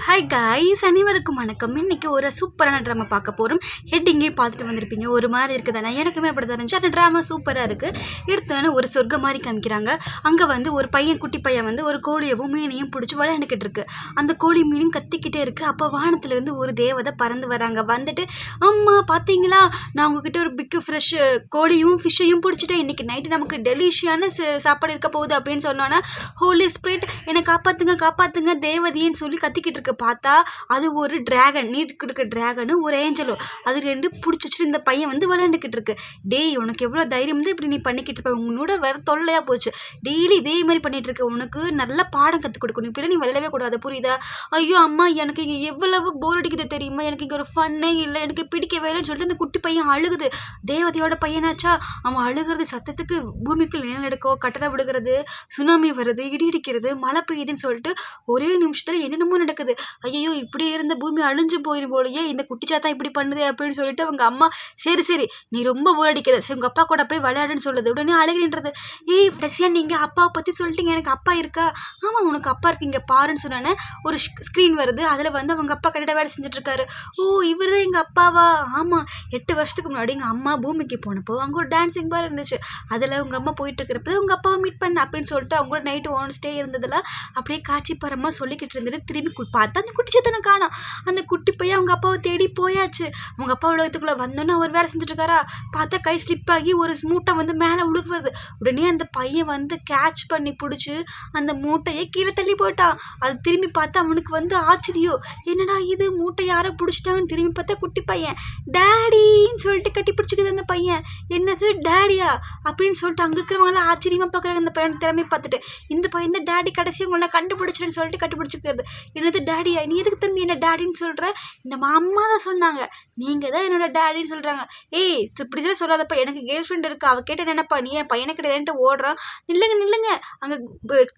Hi guys, அனைவருக்கும் வணக்கம். இன்னைக்கு ஒரு சூப்பரான ட்ராமா பார்க்க போகிறோம். ஹெட்டிங்கே பார்த்துட்டு வந்திருப்பீங்க. ஒரு மாதிரி இருக்குதானே, எனக்குமே அப்படி தான் இருந்துச்சு. அந்த ட்ராமா சூப்பராக இருக்குது. எடுத்தோன்னே ஒரு சொர்க்கம் மாதிரி காமிக்கிறாங்க. அங்கே வந்து ஒரு பையன், குட்டி பையன் வந்து ஒரு கோழியவும் மீனையும் பிடிச்சி விளையாண்டுக்கிட்டு இருக்கு. அந்த கோழி மீனும் கத்திக்கிட்டே இருக்குது. அப்போ வானத்துலேருந்து ஒரு தேவதை பறந்து வராங்க. வந்துட்டு, அம்மா பார்த்தீங்களா, நான் உங்ககிட்ட ஒரு பிக்கு ஃப்ரெஷ் கோழியும் ஃபிஷ்ஷையும் பிடிச்சிட்டேன். இன்றைக்கி நைட்டு நமக்கு டெலிஷியான சாப்பாடு இருக்க போகுது அப்படின்னு சொன்னோன்னா, ஹோலி ஸ்பிரிட் என்னை காப்பாற்றுங்க காப்பாற்றுங்க தேவதைன்னு சொல்லி கத்திக்கிட்டு இருக்கு. பார்த்தா அது ஒரு டிராகன், நீருக்கு இருக்க டிராகனும் ஒரு ஏஞ்சலும். அது ரெண்டு பிடிச்சி வச்சுட்டு இந்த பையன் வந்து விளையாண்டுக்கிட்டு இருக்கு. டேய், உனக்கு எவ்வளோ தைரியம் வந்து இப்படி நீ பண்ணிக்கிட்டு இருப்ப, உன்னோட வேற தொல்லையாக போச்சு. டெய்லி இதே மாதிரி பண்ணிட்டு இருக்க. உனக்கு நல்ல பாடம் கற்றுக் கொடுக்கணும். இப்படி நீ விளையாடவே கூடாது, புரியுதா? ஐயோ அம்மா, எனக்கு இங்கே எவ்வளவு போர் அடிக்குது தெரியுமா, எனக்கு இங்கே ஒரு ஃபன்னே இல்லை, எனக்கு பிடிக்கவே இல்லைன்னு சொல்லிட்டு இந்த குட்டி பையன் அழுகுது. தேவதையோட பையனாச்சா, அவன் அழுகிறது சத்தத்துக்கு பூமிக்குள் நிலநடுக்கம், கட்டடம் விடுகிறது, சுனாமி வருது, இடி இடிக்கிறது, மழை பெய்யுதுன்னு சொல்லிட்டு ஒரே நிமிஷத்துல என்னென்னமோ நடக்குது. ஐயோ, இப்படி இருந்த பூமி அழிஞ்சு போயிரும் போலயே, இந்த குட்டிச்சாத்தா இப்படி பண்ணுது அப்படின்னு சொல்லிட்டு அவங்க அம்மா, சரி சரி நீ ரொம்ப போர் அடிக்குது, சரி உங்க அப்பா கூட போய் விளையாடுன்னு சொல்லுது. உடனே அழுகிறன்றது. ஏய் ரஷ்யா, நீங்க அப்பாவை பத்தி சொல்லிட்டீங்க, எனக்கு அப்பா இருக்கா? ஆமா, உனக்கு அப்பா இருக்கு, இங்க பாருன்னு சொன்னானே. ஒரு ஸ்க்ரீன் வருது, அதுல வந்து அவங்க அப்பா கட்டிட வேலை செஞ்சுட்டு இருக்காரு. ஓ, இவர் தான் எங்க அப்பாவா? ஆமா, 8 வருஷத்துக்கு முன்னாடி எங்க அம்மா பூமிக்கு போனப்போ அங்க ஒரு டான்சிங் பார் இருந்துச்சு, அதுல உங்க அம்மா போயிட்டு இருக்கிறப்ப உங்க அப்பாவை மீட் பண்ண அப்படின்னு சொல்லிட்டு அவங்க நைட்டு ஒன் ஸ்டே இருந்ததுல அப்படியே காட்சி பரமா சொல்லிக்கிட்டு இருந்துட்டு திரும்பி பார்த்தா அந்த குட்டி சேத்தனை காணோம். அந்த குட்டி பையன் அவங்க அப்பாவை தேடி போயாச்சு. அவங்க அப்பா உலகத்துக்குள்ள வந்தோன்னே அவர் வேலை செஞ்சுட்டு இருக்காரா, பார்த்தா கை ஸ்லிப் ஆகி ஒரு மூட்டை வந்து மேலே உழுகுறது. உடனே அந்த பையன் வந்து கேட்ச் பண்ணி பிடிச்சி அந்த மூட்டையை கீழே தள்ளி போட்டான். அது திரும்பி பார்த்தா அவனுக்கு வந்து ஆச்சரியம், என்னடா இது, மூட்டை யாரோ பிடிச்சிட்டாங்கன்னு திரும்பி பார்த்தா குட்டி பையன் டேடின்னு சொல்லிட்டு கட்டி பிடிச்சிக்குது. அந்த பையன், என்னது டேடியா அப்படின்னு சொல்லிட்டு அங்கே இருக்கிறவங்களாம் ஆச்சரியமாக பார்க்குறாங்க அந்த பையன் திறமை பார்த்துட்டு. இந்த பையன் தான் டேடி, கடைசி உங்களை கண்டுபிடிச்சின்னு சொல்லிட்டு கண்டுபிடிச்சிக்கிறது. என்னது டேடியா, நீ எதுக்கு தம்பி என்ன டேடின்னு சொல்கிற? இந்த அம்மா தான் சொன்னாங்க, நீங்கள் தான் என்னோட டேடின்னு சொல்கிறாங்க. ஏய், இப்படி சொல்ல சொல்லாதப்பா, எனக்கு கேர்ள் ஃப்ரெண்ட் இருக்கா, அவள் கேட்ட நினைப்பா, நீ என் பையனை கிடையாதுன்ட்டு ஓடுறான். நில்லுங்க நில்லுங்க, அங்கே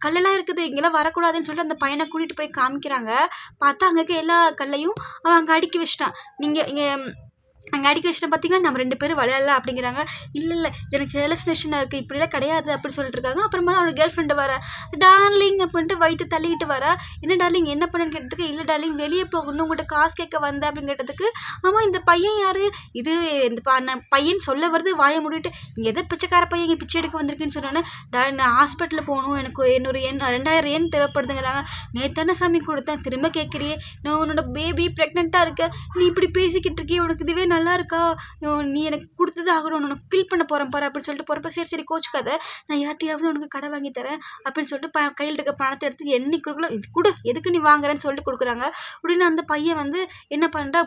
கல்லெல்லாம் இருக்குது, இங்கெல்லாம் வரக்கூடாதுன்னு சொல்லிட்டு அந்த பையனை கூட்டிகிட்டு போய் காமிக்கிறாங்க. பார்த்தா அங்கே இருக்க எல்லா கல்லையும் அவன் அங்கே அடுக்கி வச்சிட்டான். நீங்கள் இங்கே அங்கே அடிக்க வச்சுட்டு பார்த்தீங்கன்னா நம்ம 2 பேரும் விளையாடலாம் அப்படிங்கிறாங்க. இல்லை எனக்கு ஹெலசினேஷனாக இருக்குது, இப்படிலாம் கிடையாது அப்படின்னு சொல்லிட்டு இருக்காங்க. அப்புறமா அவனோட கேர்ள் ஃப்ரெண்டு வர, டார்லிங் அப்படின்ட்டு வயிற்று தள்ளிக்கிட்டு வர. என்ன டார்லிங், என்ன பண்ணுன்னு கேட்டதுக்கு, இல்லை டார்லிங் வெளியே போகணும், உங்கள்கிட்ட காசு கேட்க வந்தேன் அப்படின்னு கேட்டதுக்கு, ஆமாம் இந்த பையன் யார், இது இந்த பையன் சொல்ல வருது, வாயை மூடிட்டு, இங்கே எதை பிச்சைக்கார பையன் இங்கே பிச்சை எடுக்க வந்திருக்குன்னு சொன்னோன்னே, நான் ஹாஸ்பிட்டலில் போகணும், எனக்கு என்னோட 2000 தேவைப்படுதுங்கிறாங்க. நேத்தான சாமி கொடுத்தேன், திரும்ப கேட்குறியே, நான் உன்னோட பேபி ப்ரெக்னெண்ட்டாக இருக்கேன், நீ இப்படி பேசிக்கிட்டு இருக்கே, உனக்கு இதுவே நல்லா இருக்கா, நீ எனக்கு கொடுத்தது ஆகணும், உனக்கு கில் பண்ண போகிறேன் பாரு அப்படின்னு சொல்லிட்டு போகிறப்ப, சரி சரி கோச்சுக்காத, நான் யார்ட்டையாவது உனக்கு கடை வாங்கி தரேன் அப்படின்னு சொல்லிட்டு கையில் இருக்க பணத்தை எடுத்து என்னைக்குள்ள இது கூட எதுக்கு நீ வாங்குறேன்னு சொல்லிட்டு கொடுக்குறாங்க. உடனே அந்த பையன் வந்து என்ன பண்ணுறா,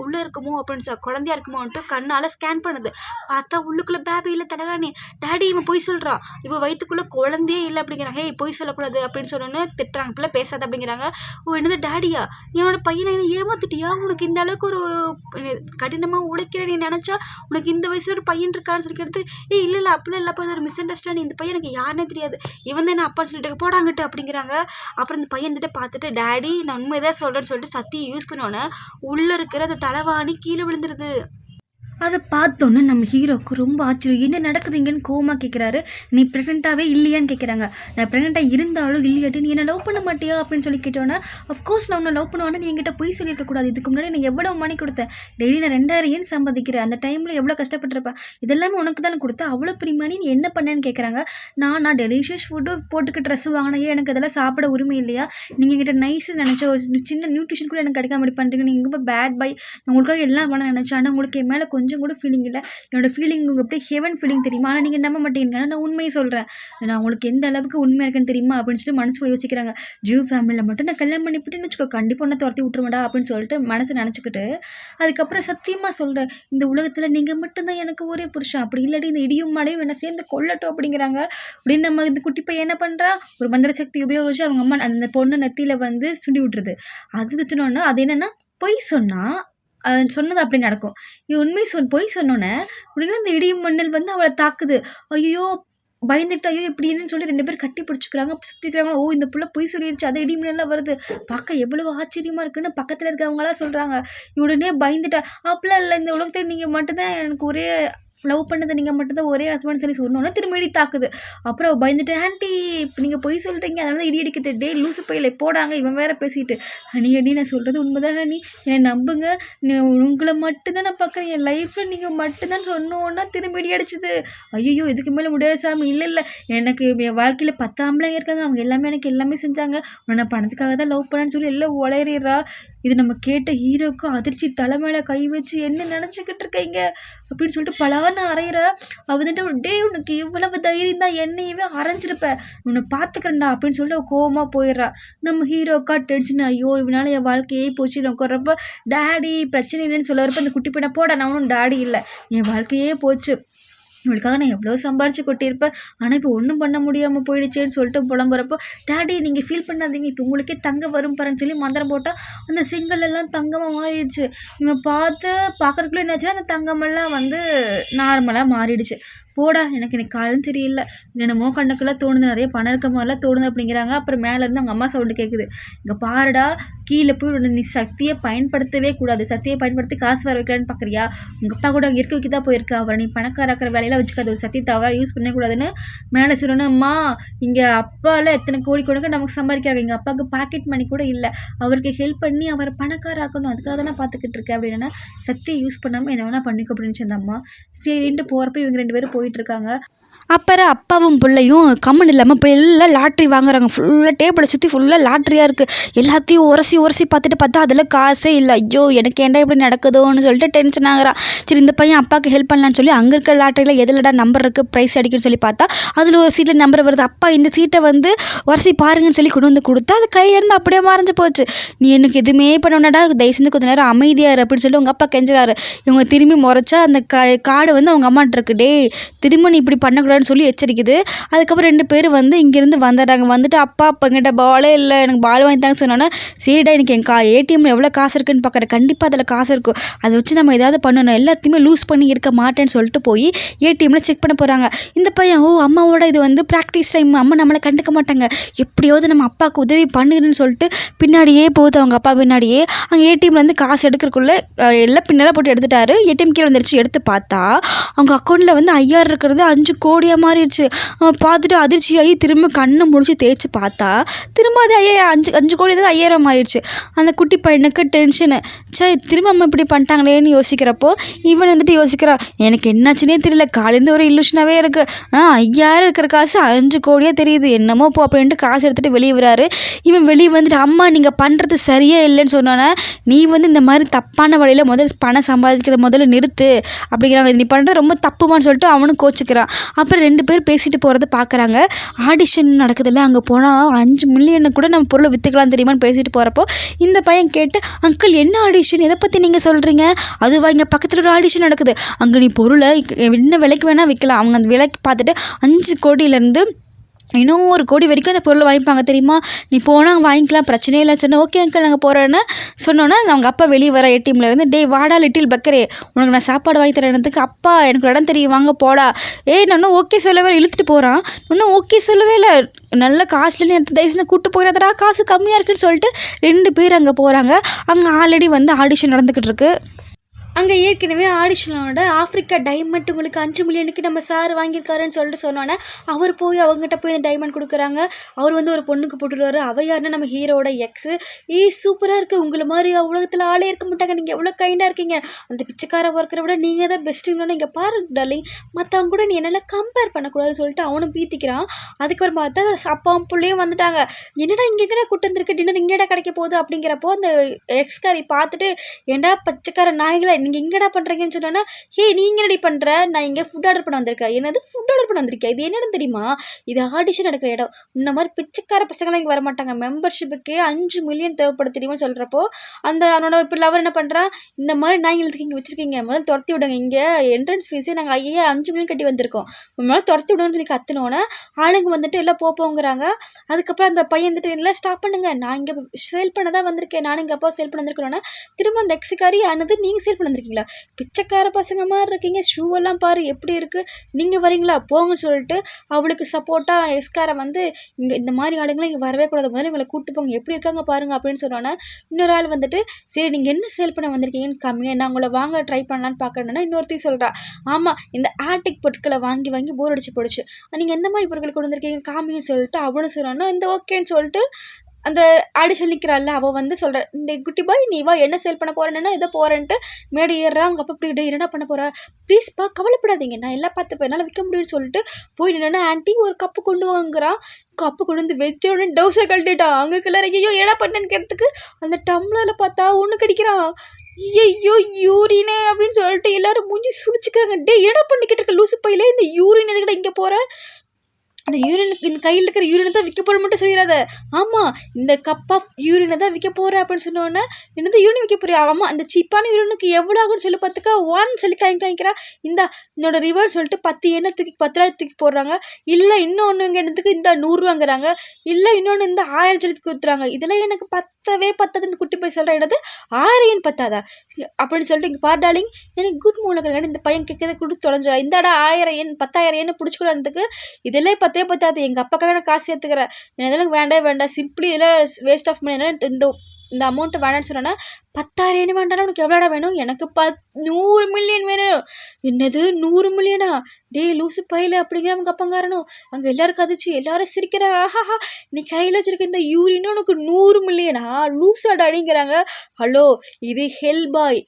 உள்ளே இருக்குமோ அப்படின்னு குழந்தையா இருக்குமோன்ட்டு கண்ணால் ஸ்கேன் பண்ணுது. பார்த்தா உள்ளுக்குள்ளே பேபி இல்லை, தலகாணி. டேடி இவன் பொய் சொல்கிறான், இவன் வயிற்றுக்குள்ளே குழந்தையே இல்லை அப்படிங்கிறாங்க. ஹே, பொய் சொல்லக்கூடாது அப்படின்னு சொன்னோன்னே திட்டுறாங்க, பிள்ளை பேசாத அப்படிங்கிறாங்க. ஓ, என்னது டேடியா, நீ அவனோட பையனை என்ன ஏமாத்திட்டியா, உனக்கு இந்த அளவுக்கு ஒரு கடினமாக உழைக்கிற நீ நினச்சா உனக்கு இந்த வயசுல ஒரு பையன் இருக்கான்னு சொல்லி எடுத்து, இல்லை அப்படிலாம் இல்லைப்பா, இது ஒரு மிஸ் அண்டர்ஸ்டாண்டிங், இந்த பையன் எனக்கு யாருன்னே தெரியாது, இவன் தான் என்ன அப்பான்னு சொல்லிட்டு போடாங்கட்டு அப்படிங்கிறாங்க. அப்புறம் இந்த பையன் வந்துட்டு பார்த்துட்டு, டேடி நான் உண்மைதான் சொல்கிறேன்னு சொல்லிட்டு சத்தியை யூஸ் பண்ணோன்னே உள்ளே இருக்கிற அந்த தலைவாணி கீழே விழுந்துருது. அதை பார்த்தோன்னே நம்ம ஹீரோக்கு ரொம்ப ஆச்சரியம், என்ன நடக்குதுங்கன்னு கோவமாக கேட்குறாரு. நீ ப்ரெக்னெண்ட்டாகவே இல்லையான்னு கேட்குறாங்க. நான் ப்ரெக்னெண்ட்டாக இருந்தாலும் இல்லையாட்டி நீ என்ன லவ் பண்ண மாட்டியா அப்படின்னு சொல்லி கேட்டோன்னா, அஃப்கோர்ஸ் நான் உன்னை லவ் பண்ணுவானே, நீ என்கிட்ட போய் சொல்லியிருக்கக்கூடாது, இதுக்கு முன்னாடி நான் எவ்வளோ மணி கொடுத்தேன், டெய்லி நான் 2000 சம்பாதிக்கிறேன், அந்த டைமில் எவ்வளோ கஷ்டப்பட்டுருப்பேன், இதெல்லாமே உனக்கு தானே கொடுத்தேன், அவ்வளோ பெரிய மணி நீ என்ன பண்ணேன்னு கேட்குறாங்க. நான் டெலிஷியஸ் ஃபுட்டு போட்டுக்க ட்ரெஸ் வாங்கினேன், எனக்கு அதெல்லாம் சாப்பிட உரிமை இல்லையா, நீங்கள் என்கிட்ட நைஸு நினச்ச ஒரு சின்ன நியூட்ரிஷன் கூட எனக்கு கிடைக்காம இப்படி பண்ணுறீங்க, நீங்கள் எங்கே பேட் பை, நான் உங்களுக்காக எல்லாம் பண்ண நினச்சேன், ஆனால் உங்களுக்கு என் மேலே கொஞ்சம் கூட ஃபீலிங் இல்லை, என்னோட ஃபீலிங் உங்களுக்கு அப்படியே ஹெவன் ஃபீலிங் தெரியுமா, ஆனால் நீங்கள் நம்ப மாட்டேங்க, நான் உண்மையை சொல்கிறேன், நான் உங்களுக்கு எந்த அளவுக்கு உண்மையாக இருக்குன்னு தெரியுமா அப்படின்னு சொல்லி மனசுக்குள்ள யோசிக்கிறாங்க. ஜூ ஃபேமிலியில் மட்டும் நான் கல்யாணம் பண்ணிவிட்டுன்னு வச்சுக்கோ, கண்டிப்பாக ஒன்றை துரத்தி விட்டுருவேண்டா அப்படின்னு சொல்லிட்டு மனசை நினச்சிக்கிட்டு, அதுக்கப்புறம் சத்தியமாக சொல்கிறேன், இந்த உலகத்தில் நீங்கள் மட்டும்தான் எனக்கு ஒரே புருஷன், அப்படி இல்லாட்டி இந்த இடியும் மழையும் என்ன சேர்ந்து கொல்லட்டும் அப்படிங்கிறாங்க. அப்படின்னு நம்ம இந்த குட்டி பையன் என்ன பண்ணுறா, ஒரு மந்திர சக்தி உபயோகிச்சு அவங்க அம்மா அந்த பொண்ணு நெத்தியில் வந்து சுண்டி விட்டுருது. அது துத்தினோன்னா அது என்னென்னா, பொய் சொன்னால் சொன்னது அப்படி நடக்கும். நீ உண்மை பொய் சொன்னோன்னே உடனே அந்த இடியும் மண்ணல் வந்து அவளை தாக்குது. ஐயோ பயந்துட்டு, ஐயோ இப்படின்னு சொல்லி 2 பேர் கட்டி பிடிச்சிக்கிறாங்க, சுற்றிக்கிறாங்க. ஓ, இந்த புள்ள பொய் சொல்லிடுச்சு, அதை இடி மின்னல்லாம் வருது, பார்க்க எவ்வளவு ஆச்சரியமாக இருக்குன்னு பக்கத்தில் இருக்கவங்களாம் சொல்கிறாங்க. உடனே பயந்துட்டா, அப்படிலாம் இல்லை, இந்த உலகத்தில் நீங்கள் மட்டும்தான் எனக்கு ஒரே லவ் பண்ணது நீங்கள் மட்டும்தான் ஒரே ஹஸ்பண்ட் சொல்லி சொன்னோன்னே திரும்பி தாக்குது. அப்புறம் அவ பயந்துட்டு, ஆன்ட்டி இப்போ நீங்கள் பொய் சொல்கிறீங்க, அதனால தான் இடி இடிக்குது, டே லூசு பையில போடாங்க இவன் வேற பேசிட்டு, ஹனி ஹனி நான் சொல்கிறது உண்மைதான் ஹனி, என்னை நம்புங்க, உங்களை மட்டும்தான் நான் பார்க்குறேன், என் லைஃப்பில் நீங்கள் மட்டும்தான் சொன்னோன்னா திரும்பி இடி அடிச்சுது. ஐயோ இதுக்கு மேலே முடியாது சாமி, இல்லை இல்லை எனக்கு என் வாழ்க்கையில் 10 ஆம்பளைங்க இருக்காங்க, அவங்க எல்லாமே எனக்கு எல்லாமே செஞ்சாங்க, உன்னை நான் பணத்துக்காக தான் லவ் பண்ணேன்னு சொல்லி எல்லாம் உளறிடுறா. இது நம்ம கேட்ட ஹீரோக்கு அதிர்ச்சி, தலைமையில கை வச்சு என்ன நினச்சிக்கிட்டு இருக்கீங்க அப்படின்னு சொல்லிட்டு பலான்னு அரைகிறா. அவன்ட்டு டே உனக்கு இவ்வளவு தைரியம் தான் என்னையவே அரைஞ்சிருப்ப, உன்னை பார்த்துக்கிறேன்டா அப்படின்னு சொல்லிட்டு கோவமாக போயிடுறா. நம்ம ஹீரோக்கா டென்ஷன், ஐயோ இவனால என் வாழ்க்கையே போச்சு, நான் உட்கார்றப்ப டேடி பிரச்சனை இல்லைன்னு சொல்ல வரப்ப அந்த குட்டி பையனை போட நான் ஒன்றும் டேடி இல்லை, என் வாழ்க்கையே போச்சு, இவளுக்காக நான் எவ்வளோ சம்பாரிச்சு கொட்டியிருப்பேன், ஆனால் இப்போ ஒன்றும் பண்ண முடியாமல் போயிடுச்சேன்னு சொல்லிட்டு புலம்புறப்போ, டேடி நீங்கள் ஃபீல் பண்ணாதீங்க, இப்போ உங்களுக்கே தங்க வரும் பாருன்னு சொல்லி மந்திரம் போட்டால் அந்த செங்கல் எல்லாம் தங்கமாக மாறிடுச்சு. இவன் பார்க்குறக்குள்ளே என்னாச்சுன்னா அந்த தங்கமெல்லாம் வந்து நார்மலாக மாறிடுச்சு. போடா எனக்கு காலம் தெரியல, என்னென்னமோ கண்ணுக்கெல்லாம் தோணுது, நிறைய பணம் இருக்க மாதிரிலாம் தோணுது அப்படிங்கிறாங்க. அப்புறம் மேலேருந்து அவங்க அம்மா சவுண்டு கேட்குது, இங்கே பாருடா கீழே போய் நீ சக்தியை பயன்படுத்தவே கூடாது, சக்தியை பயன்படுத்தி காசு வர வைக்கலான்னு பார்க்குறியா, உங்கள் அப்பா கூட இருக்க வைக்க தான் போயிருக்கா, அவரை நீ பணக்காரக்கிற வேலையெல்லாம் வச்சுக்காது, ஒரு சத்தியை தவறாக யூஸ் பண்ணக்கூடாதுன்னு மேலே சொல்லணும். அம்மா இங்கே அப்பாவில் எத்தனை கோடி கொடுக்க நமக்கு சம்பாதிக்கிறாங்க, எங்கள் அப்பாவுக்கு பாக்கெட் மணி கூட இல்லை, அவருக்கு ஹெல்ப் பண்ணி அவரை பணக்காராக்கணும், அதுக்காக தானே பார்த்துக்கிட்டு இருக்கேன் அப்படின்னா, சக்தியை யூஸ் பண்ணாமல் என்ன வேணா பண்ணிக்க அப்படின்னு அந்த அம்மா சரின்ட்டு போகிறப்ப இவங்க 2 பேரும் போயிட்டு இருக்காங்க. அப்புறம் அப்பாவும் பிள்ளையும் கம்மன் இல்லாமல் போய் எல்லாம் லாட்ரி வாங்குறாங்க. ஃபுல்லாக டேபிளை சுற்றி ஃபுல்லாக லாட்ரியாக இருக்குது. எல்லாத்தையும் உரசி பார்த்தா அதில் காசே இல்லை. ஐயோ எனக்கு ஏன்டா இப்படி நடக்குதோன்னு சொல்லிட்டு டென்ஷன் ஆகுறான். சரி இந்த பையன் அப்பாவுக்கு ஹெல்ப் பண்ணலான்னு சொல்லி அங்கே இருக்க லாட்ரியில் எதிலடா நம்பர் இருக்குது ப்ரைஸ் அடிக்குன்னு சொல்லி பார்த்தா அதில் ஒரு சீட்டில் நம்பர் வருது. அப்பா இந்த சீட்டை வந்து உரசி பாருங்கன்னு சொல்லி கொண்டு வந்து கொடுத்தா அது கையிலேருந்து அப்படியே மறைஞ்சு போச்சு. நீ எனக்கு எதுவுமே பண்ணணும்டா, தயவு செஞ்சு கொஞ்சம் நேரம் அமைதியாரு அப்படின்னு சொல்லி உங்கள் அப்பா கெஞ்சுறாரு. இவங்க திரும்பி முறைச்சா அந்த கார்டு வந்து அவங்க அம்மாட்ட இருக்கு. டே திரும்ப நீ இப்படி பண்ணக்கூடாதுன்னு சொல்லி எச்சரிக்குது. அதுக்கப்புறம் 2 பேர் வந்து இங்கேருந்து வந்துடுறாங்க. வந்துட்டு அப்பா என்கிட்ட பாலே இல்லை, எனக்கு பால் வாங்கி தாங்க சொன்னோன்னே, சரிடா எனக்கு என் ஏடிஎம்ல எவ்வளோ காசு இருக்குன்னு பார்க்குறேன், கண்டிப்பாக அதில் காசு இருக்கும், அதை வச்சு நம்ம ஏதாவது பண்ணணும், எல்லாத்தையுமே லூஸ் பண்ணி இருக்க மாட்டேன்னு சொல்லிட்டு போய் ஏடிஎம்ல செக் பண்ண போகிறாங்க. இந்த பையன் அம்மாவோட இது வந்து ப்ராக்டிஸ் டைம், அம்மா நம்மளை கண்டுக்க மாட்டாங்க, எப்படியாவது நம்ம அப்பாவுக்கு உதவி பண்ணுறேன்னு சொல்லிட்டு பின்னாடியே போகுது. அவங்க அப்பா பின்னாடியே அங்கே ஏடிஎம்லேருந்து காசு எடுக்கிறக்குள்ளே எல்லாம் பின்னெல்லாம் போட்டு எடுத்துட்டாரு. ஏடிஎம் கீழே வந்துருச்சு. எடுத்து பார்த்தா அவங்க அக்கௌண்ட்டில் வந்து 5000 இருக்கிறது 5 கோடியாக மாறிடுச்சு. பார்த்துட்டு அதிர்ச்சியாகி திரும்ப கண்ணை முடிச்சு தேய்ச்சி பார்த்தா திரும்ப அது 5 கோடி தான் 5000 மாறிடுச்சு. அந்த குட்டி பையனுக்கு டென்ஷனு, சரி திரும்ப அம்மா இப்படி பண்ணிட்டாங்களேன்னு யோசிக்கிறப்போ இவன் வந்துட்டு யோசிக்கிறான், எனக்கு என்னாச்சுன்னே தெரியல, காலேருந்து ஒரு இல்லூஷனாகவே இருக்குது, 5000 இருக்கிற காசு 5 கோடியாக தெரியுது, என்னமோ போ அப்படின்ட்டு காசு எடுத்துகிட்டு வெளியே வராரு. இவன் வெளியே வந்துட்டு, அம்மா நீங்கள் பண்ணுறது சரியே இல்லைன்னு சொன்னோன்னே, நீ வந்து இந்த மாதிரி தப்பான வழியில் முதல்ல பணம் சம்பாதிக்கிறத முதல்ல நிறுத்து அப்படிங்கிறாங்க. நீ பண்ணுறது ரொம்ப தப்புமான்னு சொல்லிட்டு அவனும் கோச்சிக்கிறான். அப்புறம் 2 பேர் பேசிட்டு போகிறத பார்க்குறாங்க. ஆடிஷன் நடக்குதுல்ல, அங்கே போனால் 5 மில்லியனு கூட நம்ம பொருளை விற்றுக்கலாம் தெரியுமான்னு பேசிட்டு போகிறப்போ இந்த பையன் கேட்டு, அங்கிள் என்ன ஆடிஷன், எதை பற்றி நீங்கள் சொல்கிறீங்க, அதுவா இங்கே பக்கத்தில் ஒரு ஆடிஷன் நடக்குது, அங்கே நீ பொருளை என்ன விலைக்கு வேணால் விற்கலாம், அவங்க அந்த விலைக்கு பார்த்துட்டு 5 கோடியிலேருந்து இன்னும் 1 கோடி வரைக்கும் அந்த பொருளை வாங்கிப்பாங்க தெரியுமா, நீ போனால் வாங்கிக்கலாம் பிரச்சனையே இல்லை சொன்னால், ஓகே அங்கிள் நாங்கள் போகிறேன்னு சொன்னோன்னா அவங்க அப்பா வெளியே வர ஏடிஎம்லேருந்து, டே வாடா லிட்டில் பக்கரே, உனக்கு நான் சாப்பாடு வாங்கி தரேன்றதுக்கு, அப்பா எனக்கு இடம் தெரியும் வாங்க போடா, நான் ஓகே சொல்லவே இழுத்துட்டு போகிறான், இன்னும் ஓகே சொல்லவே இல்லை, நல்ல காசுலேன்னு எடுத்து தயவுசெய்து கூப்பிட்டு போயிடாதடா, காசு கம்மியாக இருக்குன்னு சொல்லிட்டு 2 பேர் அங்கே போகிறாங்க. அங்கே ஆல்ரெடி வந்து ஆடிஷன் நடந்துக்கிட்டு இருக்கு. அங்கே ஏற்கனவே ஆடிஷனோட ஆஃப்ரிக்கா டைமண்ட் உங்களுக்கு 5 மில்லியனுக்கு நம்ம சார் வாங்கியிருக்காருன்னு சொல்லிட்டு சொன்னோன்னே அவர் போய் அவங்ககிட்ட போய் இந்த டைமண்ட் கொடுக்குறாங்க. அவர் வந்து ஒரு பொண்ணுக்கு போட்டுருவாரு. அவள் யாருன்னா நம்ம ஹீரோட எக்ஸு. சூப்பராக இருக்குது, உங்களை மாதிரி உலகத்தில் ஆளே இருக்க மாட்டாங்க, நீங்கள் எவ்வளோ கைண்டாக இருக்கீங்க, அந்த பிச்சைக்கார ஒர்க்கரை விட நீங்கள் தான் பெஸ்ட்டுன்னு இங்கே பாரு டார்லிங், மற்றவங்க கூட நீ என்னால் கம்பேர் பண்ணக்கூடாதுன்னு சொல்லிட்டு அவனும் பீத்திக்கிறான். அதுக்கப்புறம் பார்த்தா அப்பாவும் பிள்ளையும் வந்துட்டாங்க. என்னடா இங்கே எங்கடா கூட்டு வந்துருக்கு, டின்னர் இங்கேடா கிடைக்க போகுது அப்படிங்கிறப்போ அந்த எக்ஸ்காரி பார்த்துட்டு, ஏண்டா பச்சைக்கார நாய்களை நீங்கள் எங்கடா பண்ணுறீங்கன்னு சொன்னோன்னா, நீங்கள் ரெடி பண்ணுற, நான் இங்கே ஃபுட் ஆர்டர் பண்ண வந்திருக்கேன். என்னது ஃபுட் ஆர்டர் பண்ண வந்திருக்கேன், இது என்னன்னு தெரியுமா, இது ஆடிஷன் நடக்கிற இடம், இந்த மாதிரி பிச்சைக்கார பசங்களாம் இங்கே வர மாட்டாங்க, மெம்பர்ஷிப்புக்கே 5 மில்லியன் தேவைப்படுது தெரியுமா சொல்கிறப்போ அந்த அவனோட இப்போ லவர் என்ன பண்ணுறான், இந்த மாதிரி நாய்களுக்கு இங்கே வச்சுருக்கீங்க, முதல்ல துரத்தி விடுங்க, இங்கே என்ட்ரன்ஸ் ஃபீஸே நாங்கள் 5 மில்லியன் கட்டி வந்திருக்கோம், முதல்ல துரத்தி விடுவோன்னு சொல்லி கற்றுனோன்னே ஆளுங்க வந்துட்டு எல்லாம் போங்கிறாங்க. அதுக்கப்புறம் அந்த பையன் வந்துட்டு எல்லாம் ஸ்டாப் பண்ணுங்க, நான் இங்கே சேல் பண்ண தான் வந்திருக்கேன், நானும் எங்கள் அப்பா சேல் பண்ண வந்திருக்கேன்னா திரும்ப அந்த எக்ஸுக்காரி ஆனது நீங்கள் சேல் பண்ண வந்திருக்கீங்களா? பிச்சைக்கார பசங்க மாதிரி இருக்கீங்க, ஷூ எல்லாம் பாரு எப்படி இருக்குது, நீங்கள் வரீங்களா போங்கன்னு சொல்லிட்டு அவளுக்கு சப்போர்ட்டாக எஸ்காரை வந்து இங்கே இந்த மாதிரி ஆளுங்களாம் இங்கே வரவே கூடாது, முதல்ல இவங்களை கூப்பிட்டு போங்க, எப்படி இருக்காங்க பாருங்க அப்படின்னு சொன்னோன்னே இன்னொரு ஆள் வந்துட்டு சரி நீங்கள் என்ன சேல் பண்ண வந்திருக்கீங்கன்னு கம்மியாக நான் உங்களை வாங்க ட்ரை பண்ணலான்னு பார்க்குறேன்னா இன்னொருத்தி சொல்கிறா ஆமாம் இந்த ஆர்டிக் பொருட்களை வாங்கி வாங்கி போர் அடிச்சு போடுச்சு, நீங்கள் எந்த மாதிரி பொருட்கள் கொண்டு வந்திருக்கீங்க காமின்னு சொல்லிட்டு அவளும் சொல்கிறான்னா இந்த ஓகேன்னு சொல்லிட்டு அந்த ஆடிஷன் நிற்கிறாள்ல அவள் வந்து சொல்கிற இந்த குட்டி பாய் நீ வா என்ன சேல் பண்ண போகிறேன்னா இதை போகிறேன்ட்டு மேடை ஏறுறா. அவங்க அப்போ இப்படி டே என்னடா பண்ண போகிறா, ப்ளீஸ்ப்பா கவலைப்படாதீங்க நான் எல்லாம் பார்த்துப்பேன் என்னால் விற்க முடியும்னு சொல்லிட்டு போய் நின்னா ஆன்ட்டி ஒரு கப்பு கொண்டு வாங்குறான். கப்பு கொண்டு வந்து வச்ச உடனே டவுசை கழட்டிட்டா. அங்கே இருக்கிற ஐயோ ஏடா பண்ணேன்னு கேட்டதுக்கு அந்த டம்ளரில் பார்த்தா ஒன்று கடிக்கிறான். ஐயோ யூரினு அப்படின்னு சொல்லிட்டு எல்லாரும் மூஞ்சி சுழிச்சுக்கிறாங்க. டே என்னடா பண்ணிக்கிட்டு இருக்க லூசு பையில, இந்த யூரின் எதுக்கிட்ட இங்கே போகிற, அந்த யூரினுக்கு இந்த கையில் இருக்கிற யூரினை தான் விற்க போகிற மட்டும் சொல்லிடாத, ஆமாம் இந்த கப் ஆஃப் யூரினை தான் விற்க போகிறேன் அப்படின்னு சொன்னோன்னே என்னது யூரின் விற்க போறியா, ஆமாம் அந்த சீப்பான யூரினுக்கு எவ்வளோ ஆகுன்னு சொல்லி பார்த்துக்கா ஒன் சொல்லி காமிக்கிறா. என்னோட ரிவார்ட் சொல்லிட்டு 10 எண்ணெய் தூக்கி 10,000 தூக்கி போடுறாங்க. இல்லை இன்னொன்று எண்ணத்துக்கு இந்த 100 இல்லை இன்னொன்று இந்த 1000 சொல்லி கொடுத்துறாங்க. இதெல்லாம் எனக்கு பத்தவே பத்தாதுன்னு குட்டி போய் சொல்கிற என்னது 1000 பத்தாதா அப்படின்னு சொல்லிட்டு இங்கே பார்டாலிங் எனக்கு குட் மூலங்கிறாங்க. இந்த பையன் கேட்கறத கொடுத்து தொலைஞ்சா இந்தாடா 1000 பிடிச்சிக்கூடாதுக்கு இதெல்லாம் பத்தாது, எங்கள் அப்பாக்காக நான் காசு சேர்த்துக்கிறேன், இதெல்லாம் வேண்டாம் சிம்பிளி இதெல்லாம் வேஸ்ட் ஆஃப் மணி, இந்த அமௌண்ட்டை வேணான்னு சொன்னேன்னா 10,000 வேண்டாம் உனக்கு எவ்வளோடா வேணும், எனக்கு 100 மில்லியன் வேணும். என்னது 100 மில்லியனா, டே லூசு பையில அப்படிங்கிற அவங்க அப்பங்காரனும் அங்கே எல்லாரும் கதிச்சு எல்லாரும் சிரிக்கிறா. ஆஹாஹா நீ கையில் வச்சிருக்க இந்த யூரின்னு உனக்கு 100 மில்லியனா லூசாடா அப்படிங்கிறாங்க. ஹலோ இது ஹெல் பாய்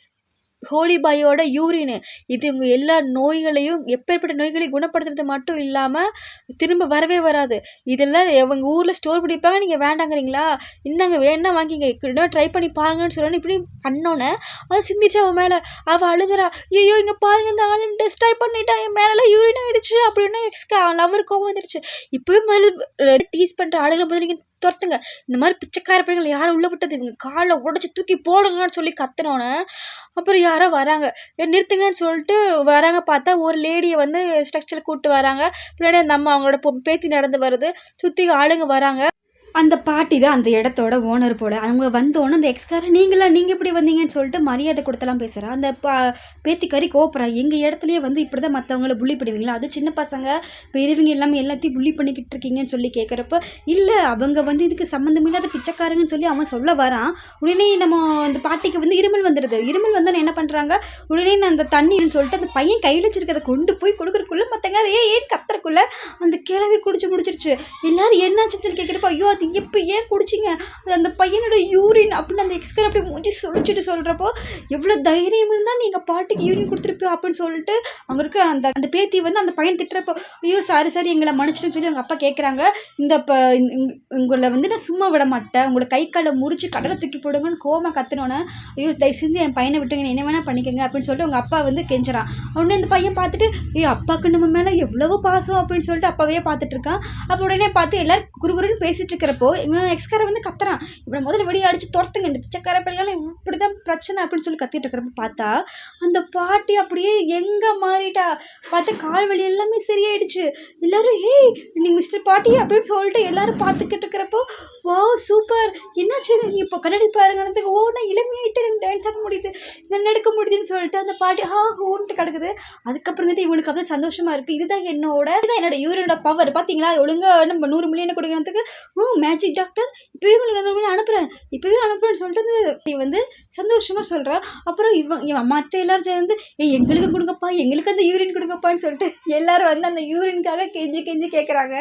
ஹோலி பாயோட யூரின், இது உங்கள் எல்லா நோய்களையும் எப்பேற்பட்ட நோய்களையும் குணப்படுத்துறது மட்டும் இல்லாமல் திரும்ப வரவே வராது. இதெல்லாம் அவங்க ஊரில் ஸ்டோர் பண்ணிப்பாங்க, நீங்கள் வேண்டாங்கிறீங்களா, இந்தாங்க வேணா வாங்கிங்க இன்னும் ட்ரை பண்ணி பாருங்கன்னு சொல்லணும். இப்படி பண்ணோன்னே அதை சிந்திச்சு அவன் மேலே அவள் அழுகிறா. ஐயோ இங்கே பாருங்க இந்த ஆள் டெஸ்ட் பண்ணிட்டா என் மேலெல்லாம் யூரின் ஆகிடுச்சு அப்படின்னு எக்ஸ்கா லவர் கோவம் வந்துடுச்சு. இப்போவே முதல்ல டீஸ் பண்ணுற ஆளுங்களை முதல்ல நீங்கள் துரத்துங்க, இந்த மாதிரி பிச்சைக்கார பிள்ளைங்களை யாரும் உள்ளே விட்டது இவங்க காலை உடச்சி தூக்கி போடுங்கன்னு சொல்லி கத்துனோன்னே அப்புறம் யாரோ வராங்க நிறுத்துங்கன்னு சொல்லிட்டு வராங்க. பார்த்தா ஒரு லேடியை வந்து ஸ்ட்ரக்சர் கூப்பிட்டு வராங்க. பின்னாடி அந்த அம்மா அவங்களோட பேத்தி நடந்து வருது, சுற்றி ஆளுங்க வராங்க. அந்த பாட்டி தான் அந்த இடத்தோட ஓனர் போல். அவங்க வந்தோன்னே அந்த எக்ஸ்காரை நீங்கள் இப்படி வந்தீங்கன்னு சொல்லிட்டு மரியாதை கொடுத்தலாம் பேசுகிறா. அந்த பேத்திக்காரி கோப்புறா எங்கள் இடத்துலையே வந்து இப்படி தான் மற்றவங்கள புள்ளி பண்ணுவீங்களா, அது சின்ன பசங்க பெரியவங்க எல்லாமே எல்லாத்தையும் புள்ளி பண்ணிக்கிட்டு இருக்கீங்கன்னு சொல்லி கேட்குறப்ப இல்லை அவங்க வந்து இதுக்கு சம்மந்தமில்லாத பிச்சைக்காரங்கன்னு சொல்லி அவன் சொல்ல வரான். உடனே நம்ம அந்த பாட்டிக்கு வந்து இருமல் வந்துடுது. இருமல் வந்தால் என்ன பண்ணுறாங்க, உடனே நான் அந்த தண்ணின்னு சொல்லிட்டு அந்த பையன் கையில் வச்சிருக்கிறத கொண்டு போய் கொடுக்குறக்குள்ளே மற்றங்க ஏன் கத்துறக்குள்ளே அந்த கிழவி குடிச்சு முடிச்சிருச்சு. எல்லோரும் என்னாச்சுன்னு சொல்லி கேட்குறப்ப ஐயோ அது இப்போ ஏன் குடிச்சிங்க, அது அந்த பையனோட யூரின் அப்படின்னு அந்த எக்ஸ்கர் அப்படி மூஞ்சி சொல்லிச்சுட்டு சொல்கிறப்போ எவ்வளோ தைரியம் இருந்தால் நீங்கள் பாட்டுக்கு யூரின் கொடுத்துருப்போம் அப்படின்னு சொல்லிட்டு அங்கே இருக்க அந்த பேத்தி வந்து அந்த பையன் திட்டுறப்போ ஐயோ சாரி எங்களை மன்னிச்சுன்னு சொல்லி அவங்க அப்பா கேட்குறாங்க. உங்களை வந்து நான் சும்மா விட மாட்டேன், உங்களை கை காலை முறிச்சு கடலை தூக்கி போடுங்கன்னு கோமா கத்துனோன்னே ஐயோ தயவு செஞ்சு என் பையனை விட்டுங்க என்ன வேணால் பண்ணிக்கோங்க அப்படின்னு சொல்லிட்டு அவங்க அப்பா வந்து கெஞ்சுறான். உடனே அந்த பையன் பார்த்துட்டு அப்பாவுக்கு நம்ம மேலே எவ்வளவோ பாசம் அப்படின்னு சொல்லிட்டு அப்பாவே பார்த்துட்டு இருக்கான். அப்போ உடனே பார்த்து எல்லோரும் குறுகுறுன்னு பேசிட்டு இருக்கிறப்போ இவன் எக்ஸ்காரை வந்து கத்துறான், இவனை முதல்ல வெடியை அடிச்சு துரத்துங்க இந்த பிச்சைக்கார பிள்ளைகளும் இப்படி தான் பிரச்சனை அப்படின்னு சொல்லி கத்திட்டு இருக்கிறப்ப பார்த்தா அந்த பாட்டி அப்படியே எங்கே மாறிட்டா. பார்த்து கால் வலி எல்லாமே சரியாயிடுச்சு. எல்லாரும் நீங்கள் மிஸ்டர் பாட்டி அப்படின்னு சொல்லிட்டு எல்லாரும் பார்த்துக்கிட்டு இருக்கிறப்போ வா சூப்பர் என்னாச்சு நீ இப்போ கண்ணாடி பாருங்க நான் இளமையாயிட்டு எனக்கு டான்ஸ் ஆக முடியுது நான் நடக்க முடியுதுன்னு சொல்லிட்டு அந்த பாட்டி ஹோன்ட்டு கிடக்குது. அதுக்கப்புறமேட்டு இவனுக்கு அப்படியே சந்தோஷமாக இருக்குது. இதுதான் என்னோட யூரினோட பவர் பார்த்தீங்களா, ஒழுங்காக நம்ம 100 மில்லியனை கொடுக்கறதுக்கு மேஜிக் டாக்டர் இப்போவே அனுப்புறேன்னு சொல்லிட்டு நீ வந்து சந்தோஷமாக சொல்கிறா. அப்புறம் இவன் மற்ற எல்லாரும் சேர்ந்து எங்களுக்கு கொடுங்கப்பா எங்களுக்கு அந்த யூரின் கொடுங்கப்பான்னு சொல்லிட்டு எல்லாரும் வந்து அந்த யூரினுக்காக கெஞ்சி கேட்குறாங்க.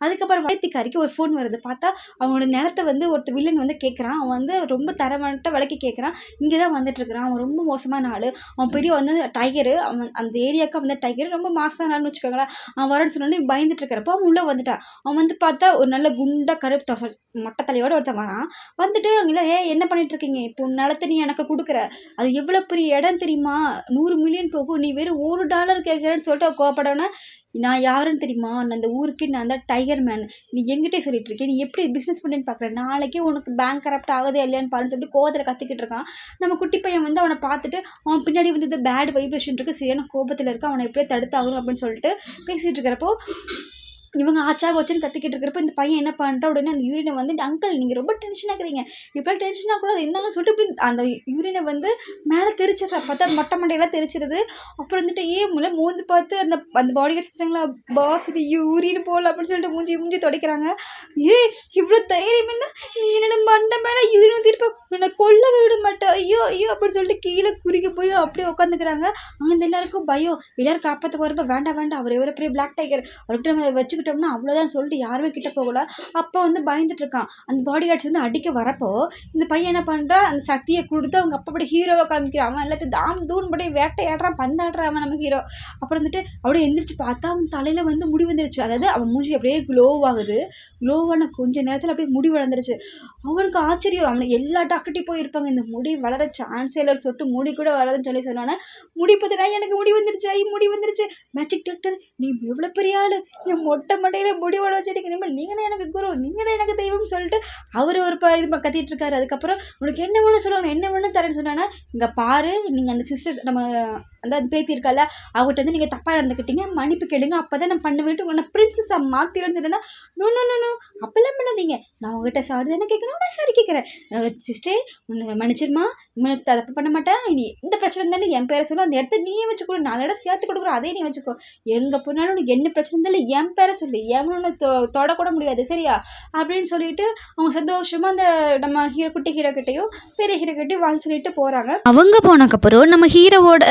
அதுக்கப்புறம் வயத்திக்காரிக்கு ஒரு ஃபோன் வருது. பார்த்தா அவங்களோட நிலத்தை வந்து ஒருத்தர் வில்லன் வந்து கேட்குறான். அவன் வந்து ரொம்ப தரமட்ட விலைக்கு கேட்குறான். இங்கே தான் வந்துட்டுருக்கிறான். அவன் ரொம்ப மோசமான ஆள். அவன் பெரிய வந்து டைகரு. அவன் அந்த ஏரியாவுக்கு வந்து டைகர் ரொம்ப மாசான ஆள்னு வச்சுக்கோங்களேன். அவன் வரன்னு சொன்னோன்னே பயந்துட்டு இருக்கிறப்போ அவன் உள்ளே வந்துட்டான். அவன் வந்து பார்த்தா ஒரு நல்ல குண்டா கருப்பு மொட்டை தலையோடு ஒருத்தன் வரான். வந்துட்டு அவங்க என்ன பண்ணிட்டு இருக்கீங்க, இப்போ நிலத்தை நீ எனக்கு கொடுக்குற, அது எவ்வளோ பெரிய இடம் தெரியுமா, 100 மில்லியன் போகும், நீ வெறும் $1 கேட்குறேன்னு சொல்லிட்டு கோவப்படவுடனே நான் யாருன்னு தெரியுமா, நான் அந்த ஊருக்கு நான் தான் டைகர் மேன், நீ எங்கிட்டே சொல்லிட்டு இருக்கேன், நீ எப்படி பிஸ்னஸ் பண்ணுன்னு பார்க்குறேன், நாளைக்கே உனக்கு பேங்க் கரப்ட் ஆகுதே இல்லையான்னு பாருன்னு சொல்லிட்டு கோவத்தில் கத்திக்கிட்டு இருக்கான். நம்ம குட்டி பையன் வந்து அவனை பார்த்துட்டு அவன் பின்னாடி வந்து இந்த பேட் வைப்ரேஷன் இருக்குது சரியான கோபத்தில் இருக்கான், அவனை எப்படியே தடுத்தாகணும் அப்படின்னு சொல்லிட்டு பேசிகிட்டு இருக்கிறப்போ இவங்க ஆச்சா போச்சுன்னு கத்திக்கிட்டு இருக்கிறப்ப இந்த பையன் என்ன பண்ணுறா, உடனே அந்த யூரினை வந்து அங்கிள் நீங்கள் ரொம்ப டென்ஷன் ஆகுறீங்க, இப்போ டென்ஷன் ஆகக்கூடாது இருந்தாலும் சொல்லிட்டு இப்படி அந்த யூரினை வந்து மேலே தெரிச்சிடுறா. பார்த்தா மொட்டை மண்டையெல்லாம் தெரிச்சிருது. அப்புறம் வந்துட்டு முல்ல மூந்து பார்த்து அந்த அந்த பாடி கார்ட்ஸ் பசங்களா, பாஸ் இது யூரின் போகல அப்படின்னு சொல்லிட்டு மூஞ்சி துடைக்கிறாங்க. இவ்வளோ தைரியம் இருந்தால் நீ என்னோட மண்டை மேலே யூரின் திருப்ப என்னை கொல்ல விட மாட்டேன், ஐயோ ஐயோ அப்படின்னு சொல்லிட்டு கீழே குறுக்கி போய் அப்படியே உட்காந்துக்கிறாங்க. அங்கே எல்லாருக்கும் பயம், எல்லாரும் காப்பாற்ற போகிறப்ப வேண்டாம் அவர் எவ்வளோ பெரிய பிளாக் டைகர், அவர்கிட்ட நம்ம வச்சுக்கிட்டோம்னா அவ்வளோதான் சொல்லிட்டு யாருமே கிட்ட போகல. அப்போ வந்து பயந்துட்டு இருக்கான். அந்த பாடி கார்ட்ஸ் வந்து அடிக்க வரப்போ இந்த பையன் என்ன பண்ணுறான், அந்த சக்தியை கொடுத்து அவங்க அப்படி ஹீரோவை காமிக்கிறான். அவன் எல்லாத்தையும் தாம் தூண் படி வேட்டையாடுறான், பந்தாடுறான் அவன் நம்ம ஹீரோ. அப்புறம் வந்துட்டு அப்படியே எந்திரிச்சு பார்த்தா அவன் தலையில் வந்து முடி வந்துருச்சு. அதாவது அவன் மூஞ்சி அப்படியே க்ளோவாகுது. க்ளோவான கொஞ்ச நேரத்தில் அப்படியே முடி வளர்ந்துருச்சு. அவனுக்கு ஆச்சரியம். அவனுக்கு எல்லா டாக்டர்கிட்டையும் போயிருப்பாங்க, இந்த முடி வளர சான்ஸே இல்லை சொல்லிட்டு முடி கூட வளருதுன்னு சொல்லி சொன்னானே. முடி பார்த்துட்டா எனக்கு முடி வந்துருச்சு, முடி வந்துருச்சு. மேஜிக் டாக்டர் நீ எவ்வளோ பெரிய ஆள், என் மொட்டை மண்டையில் முடி வளர வச்சுட்டு இனிமேல் நீங்கள் தான் எனக்கு குரு, நீங்கள் தான் எனக்கு தெய்வம்னு சொல்லிட்டு அவர் ஒரு இது கத்திட்டு இருக்காரு. அதுக்கப்புறம் உனக்கு என்ன வேணும் சொல்லுவாங்க, என்ன வேணும் தரேன்னு சொன்னானா, இங்கே பாரு நீங்கள் அந்த சிஸ்டர் நம்ம அந்த பேத்தி இருக்கல அவங்ககிட்ட வந்து நீங்கள் தப்பாக நடந்துக்கிட்டீங்க, மன்னிப்பு கேளுங்க, அப்போ தான் நான் பண்ணுவேன்ட்டு உன்னை பிரின்சஸாக மாற்றிடுன்னு சொன்னேன்னா, நோ நோ நோ நோ அப்பெல்லாம் பண்ணாதீங்க, நான் உங்ககிட்ட சாரி தானே கேட்கணும், நான் சாரி கேட்குறேன் சிஸ்டர், உன்னை மன்னிச்சிருமா, இவனுக்கு தப்பு பண்ண மாட்டேன், நீ இந்த பிரச்சனை இருந்தாலும் என் பேரை சொல்லும், அந்த இடத்த நீயே வச்சுக்கோ, 4 இடம் சேர்த்து கொடுக்குறோம் அதே நீ வச்சுக்கோ, எங்கே போனாலும் உனக்கு என்ன பிரச்சனை இருந்தாலும் என் பேரை சொல்லு, எவனு தொடக்கூட முடியாது சரியா அப்படின்னு சொல்லிட்டு அவங்க சந்தோஷமாக அந்த நம்ம குட்டி ஹீரோ கிட்டையும் பெரிய ஹீரோ கிட்டையும் வாழ் சொல்லிட்டு போகிறாங்க. அவங்க போனதுக்கப்புறம் நம்ம ஹீரோவோட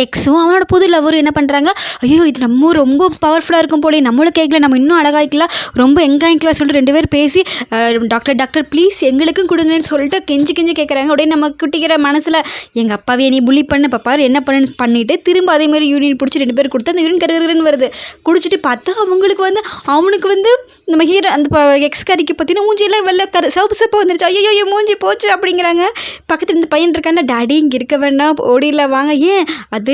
எக்ஸும் அவனோட புது லவரும் என்ன பண்ணுறாங்க, ஐயோ இது நம்ம ரொம்ப பவர்ஃபுல்லாக இருக்கும் போலே, நம்மளும் கேட்கல, நம்ம இன்னும் அழகாய்க்கலாம், ரொம்ப எங்காய்க்கலாம் சொல்லிட்டு 2 பேர் பேசி டாக்டர் ப்ளீஸ் எங்களுக்கும் கொடுங்கன்னு சொல்லிட்டு கெஞ்சி கேட்குறாங்க. உடனே நம்ம குட்டிக்கிற மனசில் எங்கள் அப்பாவே நீ புள்ளி பண்ண பாப்பாரு என்ன பண்ணுன்னு பண்ணிவிட்டு திரும்ப அதேமாதிரி யூரின் பிடிச்சி 2 பேர் கொடுத்து அந்த யூரின் கருன்னு வருது. குடிச்சிட்டு பார்த்தா அவனுக்கு வந்து நம்ம ஹீரோ அந்த எக்ஸ் கறிக்கு பார்த்தீங்கன்னா மூஞ்சியெல்லாம் வெள்ளை சிவப்பு வந்துருச்சு. ஐயோ மூஞ்சி போச்சு அப்படிங்கிறாங்க. பக்கத்தில் இந்த பையன் இருக்கான்னா, டாடி இங்கே இருக்க வேண்டாம் ஓடியில் வாங்க, ஏன் அது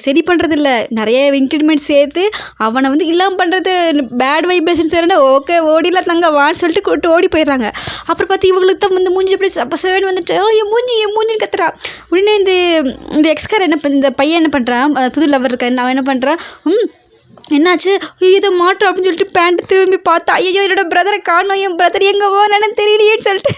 சரி பண்ணுறதில்ல, நிறைய இன்க்ரிமெண்ட் சேர்த்து அவனை வந்து இல்லாமல் பண்ணுறது பேட் வைப்ரேஷன்ஸ் வேணுன்னா ஓகே ஓடிலாம் தங்க வான்னு சொல்லிட்டு கூப்பிட்டு ஓடி போயிடுறாங்க. அப்புறம் பார்த்து இவங்களுக்கு தான் வந்து மூஞ்சி அப்படி சப்பசவேன்னு வந்துட்டு என் மூஞ்சின்னு கத்துறான். உடனே இந்த எக்ஸ்கார் இந்த பையன் என்ன பண்ணுறான், புது லவர் இருக்கேன் அவன் என்ன பண்ணுறான், என்னாச்சு இதை மாட்டோம் அப்படின்னு சொல்லிட்டு பேண்ட் திரும்பி பார்த்தா ஐயோ என்னோட பிரதரை காணோம், என் பிரதர் எங்கே போனேன்னு தெரியலையேன்னு சொல்லிட்டு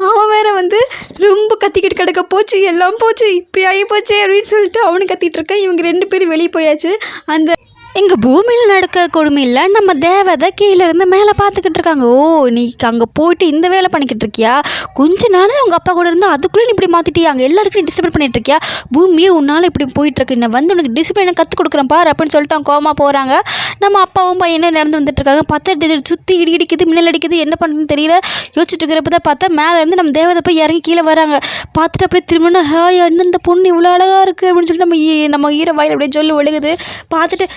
அவன் வேற வந்து ரொம்ப கத்திக்கிட்டு கிடக்க போச்சு, எல்லாம் போச்சு, இப்படி ஆகி போச்சு அப்படின்னு சொல்லிட்டு அவனு கத்திட்டு இருக்கான். இவங்க 2 பேரும் வெளியே போயாச்சு. அந்த எங்கள் பூமியில் நடக்கிற கொடுமையில் நம்ம தேவதை கீழேருந்து மேலே பார்த்துக்கிட்டு இருக்காங்க. ஓ நீ அங்கே போயிட்டு இந்த வேலை பண்ணிக்கிட்டு இருக்கியா, கொஞ்ச நாள் அவங்க அப்பா கூட இருந்தால் அதுக்குள்ளே நீ இப்படி மாற்றிட்டியா, அங்கே எல்லாருக்கும் டிஸ்டர்ப் பண்ணிட்டு இருக்கியா, பூமியே உன்னால் இப்படி போயிட்டுருக்கு, நான் வந்து உனக்கு டிசிப்ளினை கற்றுக் கொடுக்குறேன் பாரு அப்படின்னு சொல்லிட்டு அவங்க கோமா போகிறாங்க. நம்ம அப்பாவும் பையனும் நடந்து வந்துட்டுருக்காங்க. பார்த்தா சுற்றி இடிக்குது, மின்னல் அடிக்குது, என்ன பண்ணுறதுன்னு தெரியல. யோசிச்சுட்டு இருக்கிறப்ப தான் பார்த்தா மேலேருந்து நம்ம தேவதை போய் இறங்கி கீழே வராங்க. பார்த்துட்டு அப்படியே திரும்பினா ஹாய் அண்ணன் இந்த பொண்ணு இவ்வளோ அழகாக இருக்குது அப்படின்னு சொல்லிட்டு நம்ம ஈர வாயில் அப்படியே சொல்லி ஒழுகுது. பார்த்துட்டு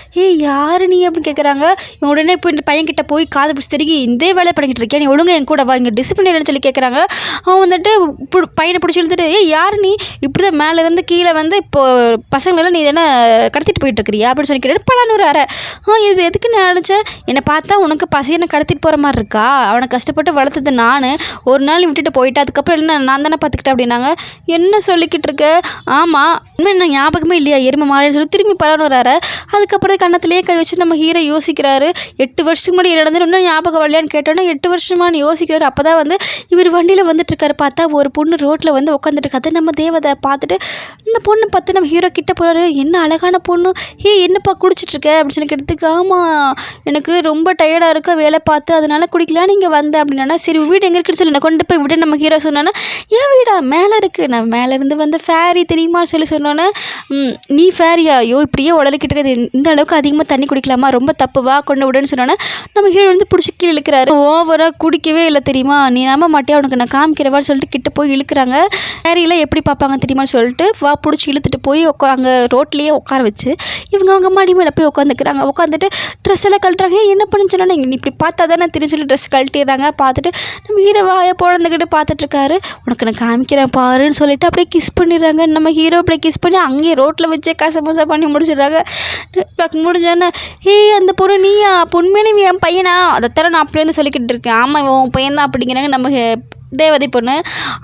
யாரு நீ அப்படின்னு கேட்குறாங்க. இவன் உடனே போய் இந்த பையன்கிட்ட போய் காதை பிடிச்சி திருக்கி இதே வேலை பண்ணிக்கிட்டு இருக்கியா, நீ ஒழுங்காக என் கூட வா, இங்கே டிசிப்ளின் இல்லைன்னு சொல்லி கேட்குறாங்க. அவன் வந்துட்டு பையனை பிடிச்சி இழுத்துட்டு யார் நீ, இப்படி தான் மேலேருந்து கீழே வந்து இப்போ பசங்களெல்லாம் நீ என்ன கடத்திட்டு போயிட்டு இருக்கிறியா அப்படின்னு சொல்லி கேட்டு பலான்னு ஒரு அரை. இது எதுக்கு நான் நினச்சேன், என்னை பார்த்தா உனக்கு பசியனை கடத்திட்டு போகிற மாதிரி இருக்கா, அவனை கஷ்டப்பட்டு வளர்த்தது நான், ஒரு நாள் நீ விட்டுட்டு போயிட்டா அதுக்கப்புறம் என்ன நான் தானே பார்த்துக்கிட்டேன் அப்படின்னாங்க. என்ன சொல்லிக்கிட்டு இருக்க, ஆமாம் இன்னும் என்ன ஞாபகமே இல்லையா எருமை மாலைன்னு சொல்லி திரும்பி பலான்னு ஒரு அரை. அதுக்கப்புறம் கண்ணத்துலேயே கை வச்சு நம்ம ஹீரோ யோசிக்கிறாரு. 8 வருஷத்துக்கு முன்னாடி நடந்து இன்னும் ஞாபகம் வரலையான்னு கேட்டோன்னா 8 வருஷமானு யோசிக்கிறாரு. அப்போ தான் வந்து இவர் வண்டியில் வந்துட்டுருக்காரு. பார்த்தா ஒரு பொண்ணு ரோட்டில் வந்து உட்காந்துட்டு அது நம்ம தேவதை. பார்த்துட்டு இந்த பொண்ணை பார்த்து நம்ம ஹீரோ கிட்ட போகிறாரு. என்ன அழகான பொண்ணு, என்னப்பா குடிச்சிட்ருக்க அப்படின்னு சொல்லி கேட்டதுக்கு, ஆமாம் எனக்கு ரொம்ப டயர்டாக இருக்க வேலை பார்த்து அதனால் குடிக்கலாம் நீங்கள் வந்த அப்படின்னா, சரி வீடு எங்கே இருக்குன்னு சொல்லி நான் கொண்டு போய் விட நம்ம ஹீரோ சொன்னோன்னா, ஏன் வீடா மேலே இருக்குது, நான் மேலேருந்து வந்து ஃபேரி தெரியுமான்னு சொல்லி சொன்னோன்னே, நீ ஃபேரியா, ஐயோ இப்படியே உடலுக்கிட்டு இருக்குது, இந்த அளவுக்கு அதிகமாக தண்ணி குடிக்கலாமா, ரொம்ப தப்புவா கொண்டு விடுன்னு சொன்னோன்னே நம்ம ஹீரோ வந்து பிடிச்சி கீழே இழுக்கிறாரு. ஓவராக குடிக்கவே இல்லை தெரியுமா, நீ நம்ப மாட்டியா உனக்கு நான் காமிக்கிறவான்னு சொல்லிட்டு கிட்ட போய் இழுக்கிறாங்க. ஃபேரியில் எப்படி பார்ப்பாங்க தெரியுமான்னு சொல்லிட்டு வா பிடிச்சி இழுத்துட்டு போய் அங்கே ரோட்லேயே உட்கார வச்சு இவங்க அவங்க மாடி மேலே போய் உட்காந்துக்கிறாங்க. உட்காந்துட்டு ட்ரெஸ் எல்லாம் கழட்டுறாங்க. என்ன பண்ணுன்னு சொன்னா, நீ இப்படி பார்த்தா தானே தெரியும் சொல்லி ட்ரெஸ் கழட்டிடுறாங்க. பார்த்துட்டு நம்ம ஹீரோ வாயை போழந்துக்கிட்டு பார்த்துட்ருக்காரு. உனக்கு நான் காமிக்கிறேன் பாருன்னு சொல்லிட்டு அப்படியே கிஸ் பண்ணிடுறாங்க. நம்ம ஹீரோ அப்படியே கிஸ் பண்ணி அங்கேயே ரோட்டில் வச்சே கசமசா பண்ணி முடிச்சிடுறாங்க. முடிஞ்சோன்னே அந்த பொண்ணு நீயா, உண்மையிலே நீ என் பையனா, அதைத்தானே நான் அப்படியே சொல்லிக்கிட்டு இருக்கேன், ஆமாம் உன் பையன் தான் அப்படிங்கிறாங்க நம்ம தேவதை பொண்ணு.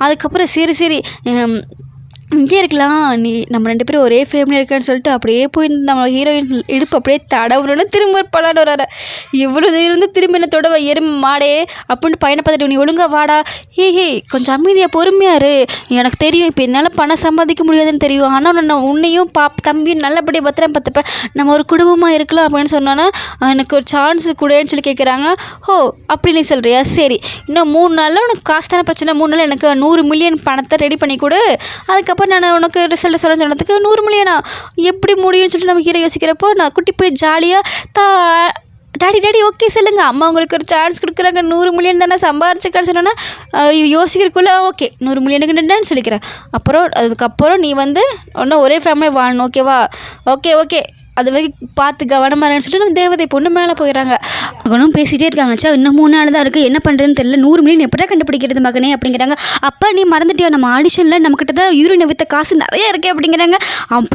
அதுக்கப்புறம் சரி இங்கே இருக்கலாம், நீ நம்ம 2 பேரும் ஒரே ஃபேமிலியா இருக்கேன்னு சொல்லிட்டு அப்படியே போய் நம்ம ஹீரோயின் இடுப்பு அப்படியே தடவுறோன்னு திரும்ப பலான்னு வராரு. இவ்வளோ இருந்து திரும்ப என்ன தொடவ எருமை மாடே அப்படின்னு பையனை பார்த்துட்டு நீ ஒழுங்கா வாடா. ஹே கொஞ்சம் அமைதியாக பொறுமையா இரு. எனக்கு தெரியும் இப்போ என்னால் பணம் சம்பாதிக்க முடியாதுன்னு தெரியும். ஆனால் நான் உன்னையும் தம்பியும் நல்லபடியாக பத்திரம் பார்த்துப்பேன். நம்ம ஒரு குடும்பமாக இருக்கலாம் அப்படின்னு சொன்னோன்னா எனக்கு ஒரு சான்ஸ் கூடன்னு சொல்லி கேட்குறாங்க. ஓ அப்படி நீ சொல்கிறியா? சரி, இன்னும் 3 நாளில் உனக்கு காசு தானே பிரச்சனை. 3 நாள் எனக்கு 100 மில்லியன் பணத்தை ரெடி பண்ணி கொடு. அதுக்கப்புறம் நான் உனக்கு ரிசல்ட் சொன்னதுக்கு 100 மில்லியனா எப்படி முடியும்னு சொல்லிட்டு நம்ம ஹீரோ யோசிக்கிறப்போ நான் குட்டி போய் ஜாலியாக டாடி ஓகே சொல்லுங்க, அம்மா உங்களுக்கு ஒரு சான்ஸ் கொடுக்குறாங்க, 100 மில்லியன் தானே சம்பாரிச்சுக்கான்னு சொன்னோன்னா யோசிக்கிறக்குள்ள ஓகே 100 மில்லியனுக்கு நின்றுன்னு சொல்லிக்கிறேன். அதுக்கப்புறம் நீ வந்து ஒன்றும் ஒரே ஃபேமிலி வாழணும், ஓகேவா? ஓகே அது வரைக்கும் பார்த்து கவனமாக இருன்னு சொல்லிட்டு நம்ம தேவதை பொண்ணு மேலே போயிடறாங்க. மகனும் பேசிகிட்டே இருக்காங்க. இன்னும் 3 நாள் தான் இருக்குது, என்ன பண்ணுறதுன்னு தெரியல, 100 மில்லியன் எப்படியா கண்டுபிடிக்கிறது மகனே அப்படிங்கிறாங்க. அப்பா நீ மறந்துட்டியா, நம்ம ஆடிஷனில் நம்மக்கிட்ட தான் யூரினை விற்ற காசு நிறைய இருக்கே அப்படிங்கிறாங்க.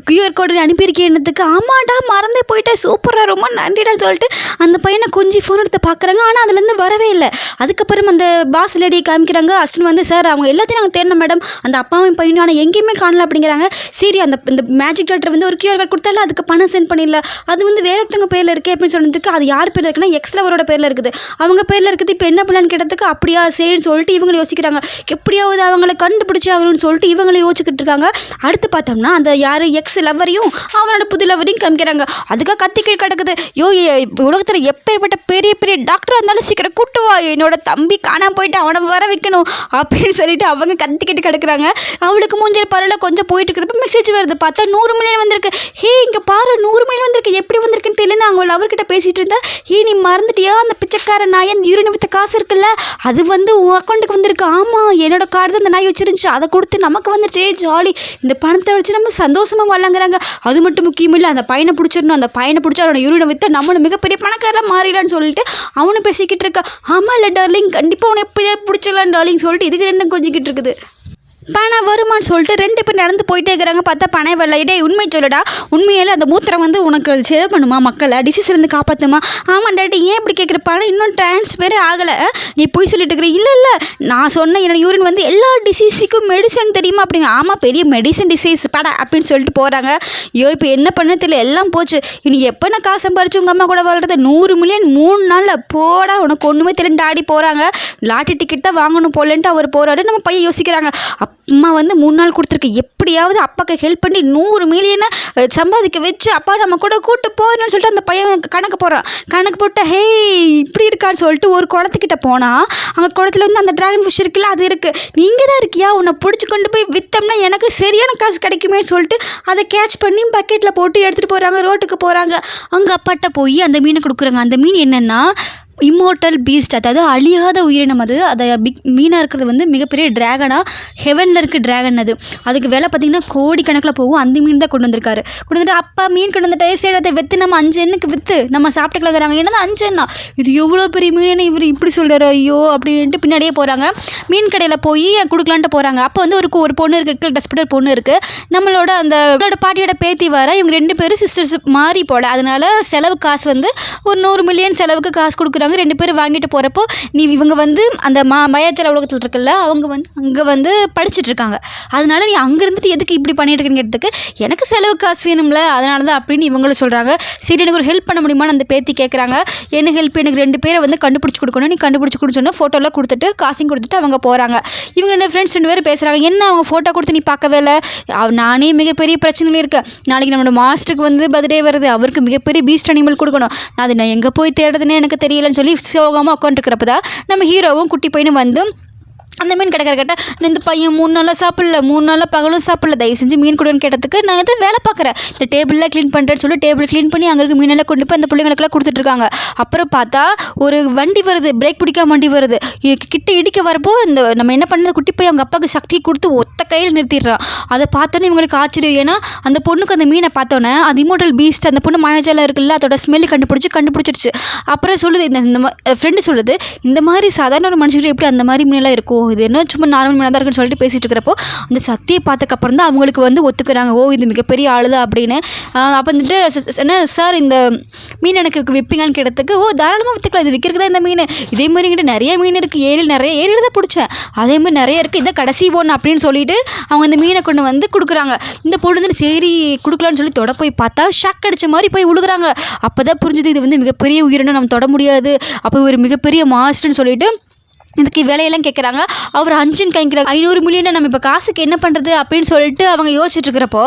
QR கோடு அனுப்பியிருக்கேன்னதுக்கு ஆமாடா மறந்தே போயிட்டேன், சூப்பராக ரொம்ப நன்றிடான்னு சொல்லிட்டு அந்த பையனை கொஞ்சம் ஃபோன் எடுத்து பார்க்குறாங்க. ஆனால் அதுலேருந்து வரவே இல்லை. அதுக்கப்புறம் அந்த பாஸ் லேடியை காமிக்கிறாங்க. அஸ்வின் வந்து சார் அவங்க எல்லாத்தையும் நாங்கள் தேடணும் மேடம், அந்த அப்பாவும் பையனும் ஆனால் எங்கேயுமே காணல அப்படிங்கிறாங்க. சரி இந்த மேஜிக் டாக்டர் வந்து ஒரு QR கோட் கொடுத்தாலும் அதுக்கு பணம் சென்ட் பண்ணிடல, அது வந்து வேற ஒருத்தவங்க பேரில் இருக்கே அப்படின்னு சொன்னதுக்கு அது யார் பேரில் இருக்குன்னா எக்ஸ்லவரோட பேரில் இருக்குது, அவங்க பேரில் இருக்குது. இப்போ என்ன பண்ணலான்னு கேட்டதுக்கு அப்படியா சரின்னு சொல்லிட்டு இவங்க யோசிக்கிறாங்க. எப்படியாவது அவங்கள கண்டுபிடிச்சி ஆகணும்னு சொல்லிட்டு இவங்களை யோசிச்சுக்கிட்டு இருக்காங்க. அடுத்து பார்த்தோம்னா அந்த யார் எக்ஸ் லவரையும் அவனோட புது லவரையும் காமிக்கிறாங்க. அதுக்காக கத்திக்கி கிடக்குது. உலகத்தில் எப்பேற்பட்ட பெரிய பெரிய டாக்டராக இருந்தாலும் சீக்கிரம் கூட்டு வா, என்னோட தம்பி காணாம போயிட்டு அவனை வர வைக்கணும் அப்படின்னு சொல்லிட்டு அவங்க கத்திக்கிட்டு கிடக்குறாங்க. அவளுக்கு மூஞ்சில் பரவாயில்ல கொஞ்சம் போயிட்டு இருக்கிறப்ப மெசேஜ் வருது. பார்த்தா 100 மில்லியன் வந்திருக்கு. ஹே இங்கே பாரு 100 மில்லியன் வந்திருக்கு, எப்படி வந்திருக்குன்னு தெரியல. நான் அவள் அவர்கிட்ட பேசிகிட்டு இருந்தேன். நீ மறந்துட்டியா, அந்த பிச்சைக்கார நாய் அந்த யூரின் வித்த காசு இருக்குல்ல அது வந்து உன் அக்கௌண்ட்டுக்கு வந்திருக்கு. ஆமாம் என்னோட கார்டு தான் அந்த நாய் வச்சிருந்துச்சு, அதை கொடுத்து நமக்கு வந்துருச்சு ஜாலி, இந்த பணத்தை வச்சு நம்ம சந்தோஷமாக வாழங்கிறாங்க. அது மட்டும் முக்கியம் இல்லை, அந்த பையனை பிடிச்சிடணும், அந்த பையனை பிடிச்சா அவனோட யூரினை விற்று நம்மளும் மிகப்பெரிய பணக்காரெலாம் மாறிடான்னு சொல்லிட்டு அவனு பேசிக்கிட்டு இருக்கா. ஆமாம் இல்லை டார்லிங் கண்டிப்பாக அவனை எப்படியா பிடிச்சிடலாம் டார்லிங் சொல்லிட்டு இதுக்கு 2 கொஞ்சிக்கிட்டு இருக்குது. பணம் வருமானு சொல்லிட்டு 2 பேர் நடந்து போயிட்டே இருக்கிறாங்க. பார்த்தா பணம் வரல. டேய் உண்மை சொல்லுடா, உண்மையில அந்த மூத்திரம் வந்து உனக்கு சேவ் பண்ணுமா, மக்களை டிசீஸ்லேருந்து காப்பாற்றுமா? ஆமாம் டாடி ஏன் இப்படி கேட்குற, பணம் இன்னும் ட்ரான்ஸ்ஃபரே ஆகலை, நீ போய் சொல்லிட்டு இருக்கிற. இல்லை நான் சொன்ன என்னோட யூரின் வந்து எல்லா டிசீஸுக்கும் மெடிசன் தெரியுமா அப்படிங்க. ஆமாம் பெரிய மெடிசன் டிசீஸ் படா அப்படின்னு சொல்லிட்டு போகிறாங்க. இப்போ என்ன பண்ண தெரியல, எல்லாம் போச்சு. இனி எப்போ நான் காசு சம்பாரிச்சு உங்கள் அம்மா கூட வாழ்றது, 100 மில்லியன் 3 நாளில் போடா, உனக்கு ஒன்றுமே தெரியல டாடி போகிறாங்க. லாட்டரி டிக்கெட் தான் வாங்கணும் போலன்ட்டு அவர் போகிறாரு. நம்ம பையன் யோசிக்கிறாங்க. அம்மா வந்து 3 நாள் கொடுத்துருக்கு, எப்படியாவது அப்பாவுக்கு ஹெல்ப் பண்ணி 100 மில்லியனை சம்பாதிக்க வச்சு அப்பா நம்ம கூட கூட்டு போகிறேன்னு சொல்லிட்டு அந்த பையன் கணக்கு போட்ட ஹே இப்படி இருக்கான்னு சொல்லிட்டு ஒரு குளத்துக்கிட்ட போனால் அங்கே குளத்துல வந்து அந்த டிராகன் ஃபிஷ் இருக்குல்ல அது இருக்குது. நீங்கள் தான் இருக்கியா, உன்னை பிடிச்சி கொண்டு போய் விற்றோம்னா எனக்கு சரியான காசு கிடைக்குமே சொல்லிட்டு அதை கேட்ச் பண்ணி பக்கெட்டில் போட்டு எடுத்துகிட்டு போகிறாங்க. ரோட்டுக்கு போகிறாங்க. அங்கே அப்பாட்ட போய் அந்த மீனை கொடுக்குறாங்க. அந்த மீன் என்னென்னா இம்மோர்டல் பீஸ்ட், அதாவது அழியாத உயிரினம். அதை மீனாக இருக்கிறது வந்து மிகப்பெரிய ட்ராகனாக ஹெவனில் இருக்க ட்ராகன். அதுக்கு விலை பார்த்திங்கன்னா கோடிக்கணக்கில் போகும். அந்த மீன் தான் கொண்டு வந்துட்டு அப்பா மீன் கொண்டு வந்துட்டு சரி அதை விற்று நம்ம 5 எண்ணுக்கு விற்று நம்ம சாப்பிட்டுக்கலாங்கிறாங்க. என்னதான் 5 எண்ணா, இது எவ்வளோ பெரிய மீன் இவர் இப்படி சொல்கிறார் ஐயோ அப்படின்ட்டு பின்னாடியே போகிறாங்க. மீன் கடையில் போய் கொடுக்கலான்ட்டு போகிறாங்க. அப்போ வந்து ஒரு பொண்ணு இருக்குது, டஸ்பிட்டர் பொண்ணு இருக்குது, நம்மளோட பாட்டியோட பேத்தி வர. இவங்க 2 பேரும் சிஸ்டர்ஸ் மாறி போல, அதனால செலவு காசு வந்து ஒரு 100 மில்லியன் செலவுக்கு காசு கொடுக்குறாங்க. 2 பேரும் வாங்கிட்டு போகிறப்போ இவங்க வந்து அந்த மாயாஜால உலகத்தில் இருக்குல்ல அவங்க வந்து அங்கே வந்து படிச்சுட்டு இருக்காங்க. அதனால நீ அங்கே இருந்துட்டு எதுக்கு இப்படி பண்ணிட்டு இருக்கேன்னு கேட்டதுக்கு எனக்கு செலவு காசு வேணும்ல அதனால தான் அப்படின்னு இவங்களும் சொல்கிறாங்க. சரி எனக்கு ஒரு ஹெல்ப் பண்ண முடியுமான்னு அந்த பேத்தி கேட்குறாங்க. என்ன ஹெல்ப், எனக்கு 2 பேரை வந்து கண்டுபிடிச்சி கொடுக்கணும், நீ கண்டுபிடிச்சி கொடுத்தோன்னா ஃபோட்டோலாம் கொடுத்துட்டு காசையும் கொடுத்துட்டு அவங்க போகிறாங்க. இவங்க 2 ஃப்ரெண்ட்ஸ் 2 பேரும் பேசுகிறாங்க. என்ன அவங்க ஃபோட்டோ கொடுத்து நீ பார்க்கவே இல்லை, நானே மிகப்பெரிய பிரச்சனையில் இருக்கேன், நாளைக்கு நம்மளோட மாஸ்டருக்கு வந்து பர்த்டே வருது, அவருக்கு மிகப்பெரிய பீஸ்ட் அனிமல் கொடுக்கணும், நான் எங்கே போய் தேடுறதுன்னு எனக்கு தெரியலன்னு சொல்லி சோகமாக உட்காந்துருக்கிறப்ப தான் நம்ம ஹீரோவும் குட்டி பையனும் வந்து அந்த மீன் கிட்ட இந்த பையன் 3 நாளாக சாப்பிடல, 3 நாளாக பகலும் சாப்பிடல, தயவு செஞ்சு மீன் கொடுன்னு கேட்டதுக்கு நான் வந்து வேலை பார்க்குறேன், இந்த டேபிள்லாம் க்ளீன் பண்ணுறேன்னு சொல்லி டேபிள் க்ளீன் பண்ணி அங்கே இருக்க மீனெல்லாம் கொண்டு போய் அந்த பிள்ளைங்களுக்குலாம் கொடுத்துட்ருக்காங்க. அப்புறம் பார்த்தா ஒரு வண்டி வருது, பிரேக் பிடிக்காம வண்டி வருது, கிட்ட இடிக்க வரப்போ இந்த நம்ம என்ன பண்ணது குட்டி போய் அவங்க அப்பாவுக்கு சக்தி கொடுத்து ஒத்த கையில் நிறுத்திடுறான். அதை பார்த்தோன்னே இவங்களுக்கு ஆச்சரியம். ஏன்னா அந்த பொண்ணுக்கு அந்த மீனை பார்த்தோன்னே அது இம்மோர்டல் பீஸ்ட், அந்த பொண்ணு மாயாஜாலம் இருக்குல்ல அதோட ஸ்மெல்லு கண்டுபிடிச்சிருச்சு. அப்புறம் சொல்லுது இந்த ஃப்ரெண்டு சொல்லுது, இந்த மாதிரி சாதாரண ஒரு மனுஷன் எப்படி அந்த மாதிரி மீனெல்லாம் இருக்கும், இது என்ன சும்மா நார்மல் மீனாக தான் இருக்குன்னு சொல்லிட்டு பேசிகிட்டு இருக்கிறப்போ அந்த சத்தியை பார்த்தக்கப்புறம் தான் அவங்களுக்கு வந்து ஒத்துக்கிறாங்க, ஓ இது மிகப்பெரிய ஆள் தான் அப்படின்னு. அப்போ வந்துட்டு என்ன சார் இந்த மீன் எனக்கு விற்பீங்கன்னு கேட்டதுக்கு, ஓ தாராளமாக விற்றுக்கலாம், இது விற்கிறதுக்கு தான் இந்த மீன், இதே மாதிரி என்கிட்ட நிறைய மீன் இருக்குது, ஏரியில் நிறைய ஏரியில் தான் பிடிச்சேன், அதே மாதிரி நிறைய இருக்குது, இதை கடைசி ஒன்று அப்படின்னு சொல்லிட்டு அவங்க இந்த மீனை கொண்டு வந்து கொடுக்குறாங்க. இந்த பொண்ணு வந்து சரி கொடுக்கலான்னு சொல்லி தொட போய் பார்த்தா ஷாக் அடிச்ச மாதிரி போய் விழுகுறாங்க. அப்போ தான் புரிஞ்சுது இது வந்து மிகப்பெரிய உயிரினம், நம்ம தொட முடியாது, அப்போ ஒரு மிகப்பெரிய மாஸ்டர்னு சொல்லிட்டு இதுக்கு விலையெல்லாம் கேட்குறாங்க. அவர் 5ன்னு கைங்கிறாங்க. 500 மில்லியனை நம்ம இப்போ காசுக்கு என்ன பண்ணுறது அப்படின்னு சொல்லிட்டு அவங்க யோசிச்சுட்டு இருக்கிறப்போ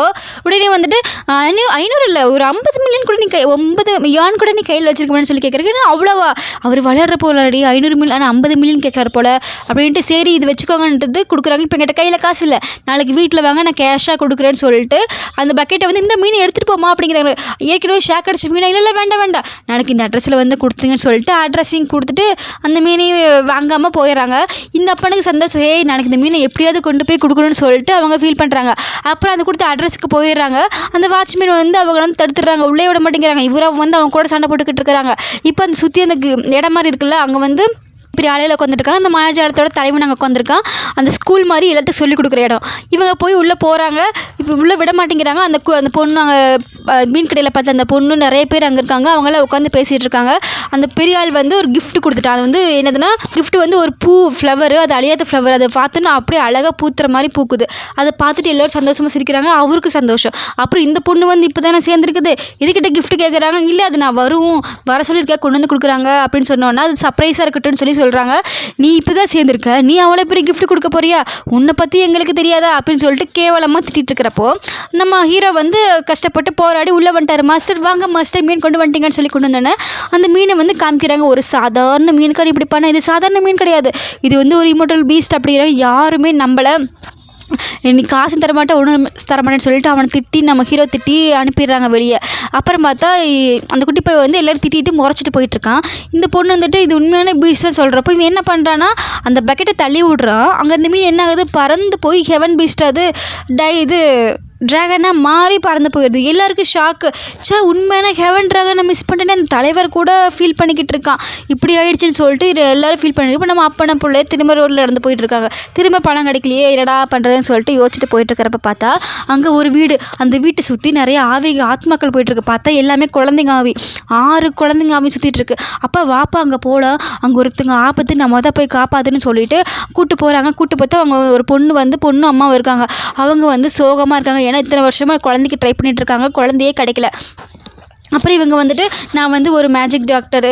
உடனே வந்துட்டு 500 இல்லை ஒரு 50 மில்லியன் கூட நீ 9 யான் கூட நீ கையில் வச்சிருக்கணும்னு சொல்லி கேட்குறாங்க. ஏன்னா அவ்வளோவா அவர் வளர்ற போலடி 500 மில்லியன் ஆனால் 50 மில்லியன் கேட்குறாரு போல் அப்படின்ட்டு சரி இது வச்சுக்கோங்கன்றது கொடுக்குறாங்க. இப்போ என்கிட்ட கையில் காசு இல்லை, நாளைக்கு வீட்டில் வாங்க நான் கேஷாக கொடுக்குறேன்னு சொல்லிட்டு அந்த பக்கெட்டை வந்து இந்த மீனை எடுத்துகிட்டு போமா அப்படிங்கிறாங்க. ஏற்கனவே ஷாக் அடிச்ச மீனை இல்லை வேண்டாம் நாளைக்கு இந்த அட்ரஸில் வந்து கொடுத்துருங்கன்னு சொல்லிட்டு அட்ரஸையும் கொடுத்துட்டு அந்த மீனையும் வாங்காமல் போயிடுறாங்க. இந்த அப்பனுக்கு சந்தோஷம், ஏய் நாளைக்கு இந்த மீனை எப்படியாவது கொண்டு போய் கொடுக்கணும்னு சொல்லிட்டு அவங்க ஃபீல் பண்ணுறாங்க. அப்புறம் அதை கொடுத்த அட்ரஸுக்கு போயிடுறாங்க. அந்த வாட்ச்மேன் வந்து அவங்க வந்து தடுத்துடுறாங்க, உள்ளே விட மாட்டேங்கிறாங்க. இவராக வந்து அவங்க கூட சண்டை போட்டுக்கிட்டு இருக்கிறாங்க. இப்போ அந்த சுற்றி அந்த இடம் மாதிரி இருக்குல்ல, அங்கே வந்து பெரிய ஆலையில் உட்காந்துருக்காங்க. அந்த மாயாஜாலத்தோட தலைவன் அங்கே உட்காந்துருக்கான். அந்த ஸ்கூல் மாதிரி எல்லாத்துக்கும் சொல்லிக் கொடுக்குற இடம். இவங்க போய் உள்ளே போகிறாங்க. இப்போ உள்ளே விட மாட்டேங்கிறாங்க. அந்த பொண்ணு அங்கே மீன் கடையில் பார்த்து அந்த பொண்ணு நிறைய பேர் அங்கே இருக்காங்க. அவங்களாம் உட்காந்து பேசிகிட்டு இருக்காங்க. அந்த பெரிய ஆள் வந்து ஒரு கிஃப்ட் கொடுத்துட்டான். அது வந்து என்னதுன்னா கிஃப்ட் வந்து ஒரு பூ ஃப்ளவரு, அது அழியாத ஃப்ளவர். அதை பார்த்தோன்னா அப்படியே அழகாக பூத்துற மாதிரி பூக்குது. அதை பார்த்துட்டு எல்லோரும் சந்தோஷமாக சிரிக்கிறாங்க. அவருக்கு சந்தோஷம். அப்புறம் இந்த பொண்ணு வந்து இப்போ தானே சேர்ந்துருக்குது, இதுக்கிட்ட கிஃப்ட் கேட்குறாங்க. இல்லை அது நான் வர சொல்லியிருக்கேன், கொண்டு வந்து கொடுக்குறாங்க அப்படின்னு சொன்னோன்னா அது சர்ப்ரைஸாக இருக்கட்டும்னு சொல்கிறாங்க. நீ இப்போ தான் சேர்ந்துருக்க, நீ அவ்வளோ பெரிய கிஃப்ட் கொடுக்க போறியா, உன்னை பற்றி எங்களுக்கு தெரியாதா அப்படின்னு சொல்லிட்டு கேவலமாக திட்டிகிட்டு இருக்கிறப்போ நம்ம ஹீரோ வந்து கஷ்டப்பட்டு போராடி உள்ளே வந்துட்டார். மாஸ்டர் வாங்க மாஸ்டர், மீன் கொண்டு வந்துட்டீங்கன்னு சொல்லி கொண்டு வந்தோன்னே அந்த மீனை வந்து காமிக்கிறாங்க. ஒரு சாதாரண மீன் கடை இப்படி பண்ண, இது சாதாரண மீன் கிடையாது, இது வந்து ஒரு இம்மோர்டல் பீஸ்ட் அப்படிங்கிறாங்க. யாருமே நம்பலை. நீ காசும் தரமாட்டேன் ஒன்றும் தரமாட்டேன்னு சொல்லிட்டு அவனை திட்டி நம்ம ஹீரோ திட்டி அனுப்பிடுறாங்க வெளியே. அப்புறம் பார்த்தா அந்த குட்டி போய் வந்து எல்லோரும் திட்டிட்டு முறைச்சிட்டு போயிட்டுருக்கான். இந்த பொண்ணு வந்துட்டு இது உண்மையான பீச் தான் சொல்கிறப்போ இவன் என்ன பண்ணுறான்னா அந்த பக்கெட்டை தள்ளி விட்றான். அங்கே இந்த மீன் என்ன ஆகுது, பறந்து போய் ஹெவன் பீஸ்ட் அது இது ட்ராகனாக மாறி பறந்து போயிடுது. எல்லாருக்கும் ஷாக்கு, உண்மையான ஹெவன் ட்ராகனை மிஸ் பண்ணிட்டேன்னு அந்த தலைவர் கூட ஃபீல் பண்ணிக்கிட்டு இருக்கான். இப்படி ஆயிடுச்சுன்னு சொல்லிட்டு எல்லோரும் ஃபீல் பண்ணி இப்போ நம்ம அப்பனை பிள்ளை திரும்ப ரோட்டில் நடந்து போயிட்டுருக்காங்க. திரும்ப பணம் கிடைக்கலையே, என்னடா பண்ணுறதுன்னு சொல்லிட்டு யோசிச்சுட்டு போயிட்டுருக்கிறப்ப பார்த்தா அங்கே ஒரு வீடு, அந்த வீட்டை சுற்றி நிறைய ஆத்மாக்கள் போயிட்டுருக்கு. பார்த்தா எல்லாமே குழந்தைங்க ஆவி, 6 குழந்தைங்க ஆவி சுற்றிட்டு இருக்கு. அப்போ வாப்பா அங்கே போகலாம், அங்கே ஒருத்தங்க ஆபத்து, நம்ம தான் போய் காப்பாற்றுன்னு சொல்லிட்டு கூப்பிட்டு போகிறாங்க. கூப்பிட்டு பார்த்தா அவங்க ஒரு பொண்ணு அம்மாவும் இருக்காங்க. அவங்க வந்து சோகமாக இருக்காங்க. ஏன்னா இத்தனை வருஷமாக குழந்தைக்கு ட்ரை பண்ணிட்டு இருக்காங்க, குழந்தையே கிடைக்கல. அப்புறம் இவங்க வந்துட்டு நான் வந்து ஒரு மேஜிக் டாக்டரு,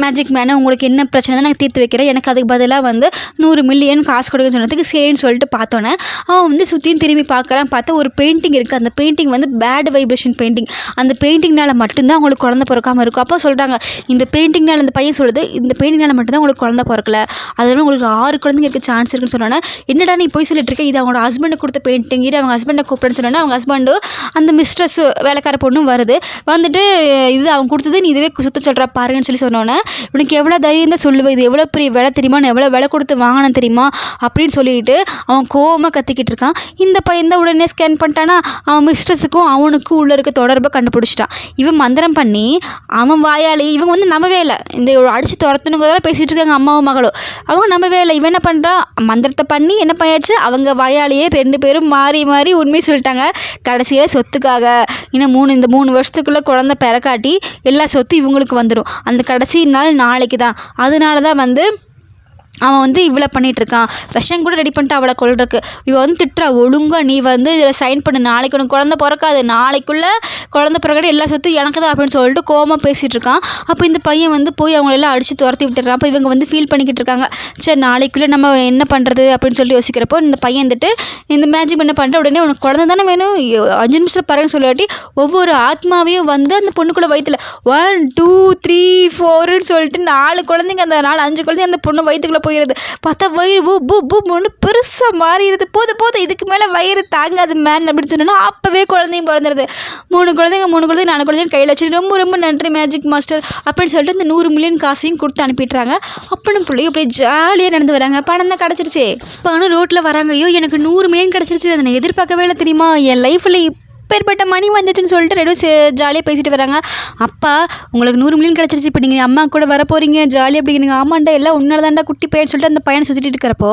மேஜிக் மேனை, உங்களுக்கு என்ன பிரச்சனை தான் நான் தீர்த்து வைக்கிறேன், எனக்கு அதுக்கு பதிலாக வந்து 100 மில்லியன் காசு கொடுக்குன்னு சொன்னதுக்கு சரின்னு சொல்லிட்டு பார்த்தோன்னே அவன் வந்து சுற்றியும் திரும்பி பார்க்குறான். பார்த்தா ஒரு பெயிண்டிங் இருக்குது. அந்த பெயிண்டிங் வந்து பேட் வைப்ரேஷன் பெயிண்டிங். அந்த பெயிண்டிங்னால் மட்டும்தான் அவங்களுக்கு குழந்தை பிறக்காமல் இருக்கும். அப்போ சொல்கிறாங்க இந்த பெயிண்டிங்னால், அந்த பையன் சொல்லுது இந்த பெயிண்டிங்னால் மட்டும்தான் உங்களுக்கு குழந்தை பிறக்கல, அதனால உங்களுக்கு 6 குழந்தைங்க இருக்க சான்ஸ் இருக்குன்னு சொன்னோன்னே என்னடா நீ போய் சொல்லிட்டு இருக்க, இது அவங்களோட ஹஸ்பண்டுக்கு கொடுத்த பெயிண்டிங், இது அவங்க ஹஸ்பண்டை கூப்பிடுன்னு சொன்னோன்னே அவங்க ஹஸ்பண்டு அந்த மிஸ்ட்ரஸ் வேலைக்கார பொண்ணும் வருது. இது அவன் கொடுத்தது, நீ இதுவே சுத்த சொல்கிறா பாருங்கன்னு சொல்லி சொன்னோன்னே உனக்கு எவ்வளோ தைரியம் தான் சொல்லுவேன், இது எவ்வளோ பெரிய விலை தெரியுமா, நான் எவ்வளோ விலை கொடுத்து வாங்கினேன் தெரியுமா அப்படின்னு சொல்லிட்டு அவன் கோவமாக கத்திக்கிட்டு இருக்கான். இந்த பையன் தான் உடனே ஸ்கேன் பண்ணிட்டானா அவன் மிஸ்ட்ரஸுக்கும் அவனுக்கும் உள்ள இருக்க தொடர்பை கண்டுபிடிச்சிட்டான். இவன் மந்திரம் பண்ணி அவன் வாயாளி, இவங்க வந்து நம்பவே இல்லை, இந்த அடித்து துரத்துனுங்கிறதெல்லாம் பேசிகிட்டு இருக்காங்க அம்மாவும் மகளும். அவங்க நம்பவே இல்லை. இவன் என்ன பண்ணுறான், மந்திரத்தை பண்ணி என்ன பண்ணியாச்சு, அவங்க வாயாளியே 2 பேரும் மாறி மாறி உண்மையை சொல்லிட்டாங்க. கடைசியில் சொத்துக்காக இன்னும் 3 வருஷத்துக்குள்ளே குழந்தை பெறக்காட்டி எல்லா சொத்து இவங்களுக்கு வந்துடும். அந்த கடைசி நாள் நாளைக்கு தான். அதனால தான் வந்து அவன் வந்து இவ்வளோ பண்ணிகிட்ருக்கான். விஷம் கூட ரெடி பண்ணிட்டு அவளை கொள்றதுக்கு இவன் வந்து திட்டுறா, ஒழுங்காக நீ வந்து இதில் சைன் பண்ணு, நாளைக்கு உனக்கு குழந்தை பிறக்காது, நாளைக்குள்ளே குழந்தை பிறக்காட்டி எல்லா சொத்தும் எனக்கு தான் அப்படின்னு சொல்லிட்டு கோவமாக பேசிகிட்டு இருக்கான். அப்போ இந்த பையன் வந்து போய் அவங்களெல்லாம் அடித்து துரத்தி விட்டுறான். அப்போ இவங்க வந்து ஃபீல் பண்ணிக்கிட்டு இருக்காங்க, சரி நாளைக்குள்ளே நம்ம என்ன பண்ணுறது அப்படின்னு சொல்லி யோசிக்கிறப்போ இந்த பையன் வந்துட்டு இந்த மேஜிக் என்ன பண்ணுற, உடனே உனக்கு குழந்தை தானே வேணும், 5 நிமிஷத்தில் பிறகுன்னு சொல்லிட்டு ஒவ்வொரு ஆத்மாவையும் வந்து அந்த பொண்ணுக்குள்ளே வயிற்றுல 1 2 3 4ன்னு சொல்லிட்டு 4 குழந்தைங்க, அந்த 5 குழந்தைங்க அந்த பொண்ணு வயிற்றுக்குள்ளே போயிடுது. பார்த்தா வயிறு ஒன்று பெருசாக மாறிடுது. போதும் இதுக்கு மேலே வயிறு தாங்காது மேன் அப்படின்னு சொன்னோன்னா அப்போவே குழந்தையும் பிறந்துடுது. 3 குழந்தைங்க 4 குழந்தைங்க கையில் வச்சு ரொம்ப நன்றி மேஜிக் மாஸ்டர் அப்படின்னு சொல்லிட்டு இந்த 100 மில்லியன் காசையும் கொடுத்து அனுப்பிடுறாங்க. அப்பனும் பிள்ளையும் அப்படியே ஜாலியாக நடந்து வராங்க. பணம் தான் கிடச்சிருச்சு. பணம் ரோட்டில் வராங்க. ஐயோ எனக்கு 100 மில்லியன் கிடச்சிருச்சு, அதை நான் எதிர்பார்க்கவே இல்லை தெரியுமா, என் லைஃப்பில் எப்பேற்பட்ட மணி வந்துச்சுன்னு சொல்லிட்டு ரெண்டும் ஜாலியாக பேசிட்டு வராங்க. அப்பா உங்களுக்கு 100 மில்லியன் கிடச்சிருச்சு, இப்போ நீங்கள் அம்மா கூட வர போகிறீங்க ஜாலி அப்படிங்கிறீங்க. ஆமாண்டா எல்லாம் உன்னால தாண்டா குட்டி பையன் சொல்லிட்டு அந்த பையனை சுற்றிட்டு இருக்கிறப்போ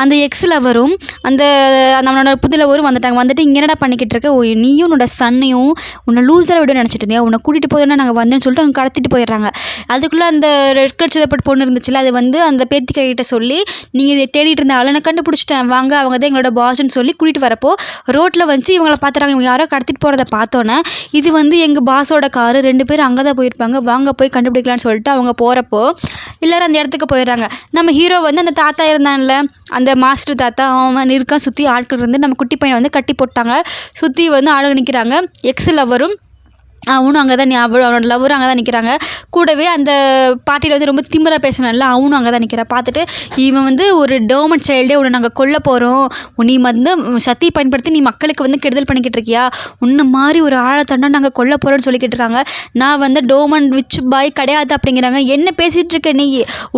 அந்த எக்ஸ் லவரும் அந்த நம்மளோட புது லவரும் வந்துட்டாங்க. வந்துட்டு இங்கே என்னடா பண்ணிக்கிட்டு இருக்க, நீயும் உன்னோட சன்னையும் உன்னை லூஸராக விட நினச்சிட்டு இருந்தேன், உன்னை கூட்டிகிட்டு போயிடனா நாங்கள் வந்தேன்னு சொல்லிட்டு அவங்க கடத்திட்டு போயிடுறாங்க. அதுக்குள்ளே அந்த ரெட் கலர் சிதப்பட்டு பொண்ணு இருந்துச்சுல, அது வந்து அந்த பேத்திக்கிட்ட சொல்லி நீங்கள் இதை தேடிட்டு இருந்த ஆளை நான் கண்டுபிடிச்சிட்டேன் வாங்க, அவங்க தான் எங்களோட பாஸ்ன்னு சொல்லி கூட்டிகிட்டு வரப்போ ரோட்டில் வந்து இவங்களை பார்த்துறாங்க. இவங்க யாரோ கடத்திட்டு போகிறத பார்த்தோன்னே இது வந்து எங்கள் பாஸோட காரு, 2 பேர் அங்கே தான் போயிருப்பாங்க, வாங்க போய் கண்டுபிடிக்கலான்னு சொல்லிட்டு அவங்க போகிறப்போ எல்லோரும் அந்த இடத்துக்கு போயிடுறாங்க. நம்ம ஹீரோ வந்து அந்த தாத்தா இருந்தான்ல, அந்த மாஸ்டர் தாத்தா, அவன் இருக்கான். சுற்றி ஆட்கள் இருந்து நம்ம குட்டி பையனை வந்து கட்டி போட்டாங்க. சுற்றி வந்து ஆளுங்க நிற்கிறாங்க. எக்ஸ் லவரும் அவனும் அங்கே தான், அவனோட லவரும் அங்கே தான் நிற்கிறாங்க. கூடவே அந்த பாட்டியில் வந்து ரொம்ப திமிராக பேசினால அவனும் அங்கே தான் நிற்கிறான். பார்த்துட்டு இவன் வந்து ஒரு டோமன் சைல்டே, உன்னை நாங்கள் கொல்ல போகிறோம், நீ வந்து சக்தியை பயன்படுத்தி நீ மக்களுக்கு வந்து கெடுதல் பண்ணிக்கிட்டு இருக்கியா, உன்னை மாதிரி ஒரு ஆழத்தண்டா நாங்கள் கொல்ல போகிறோன்னு சொல்லிக்கிட்டு இருக்காங்க. நான் வந்து டோமன் விச் பாய் கிடையாது அப்படிங்கிறாங்க. என்ன பேசிகிட்டு இருக்க நீ,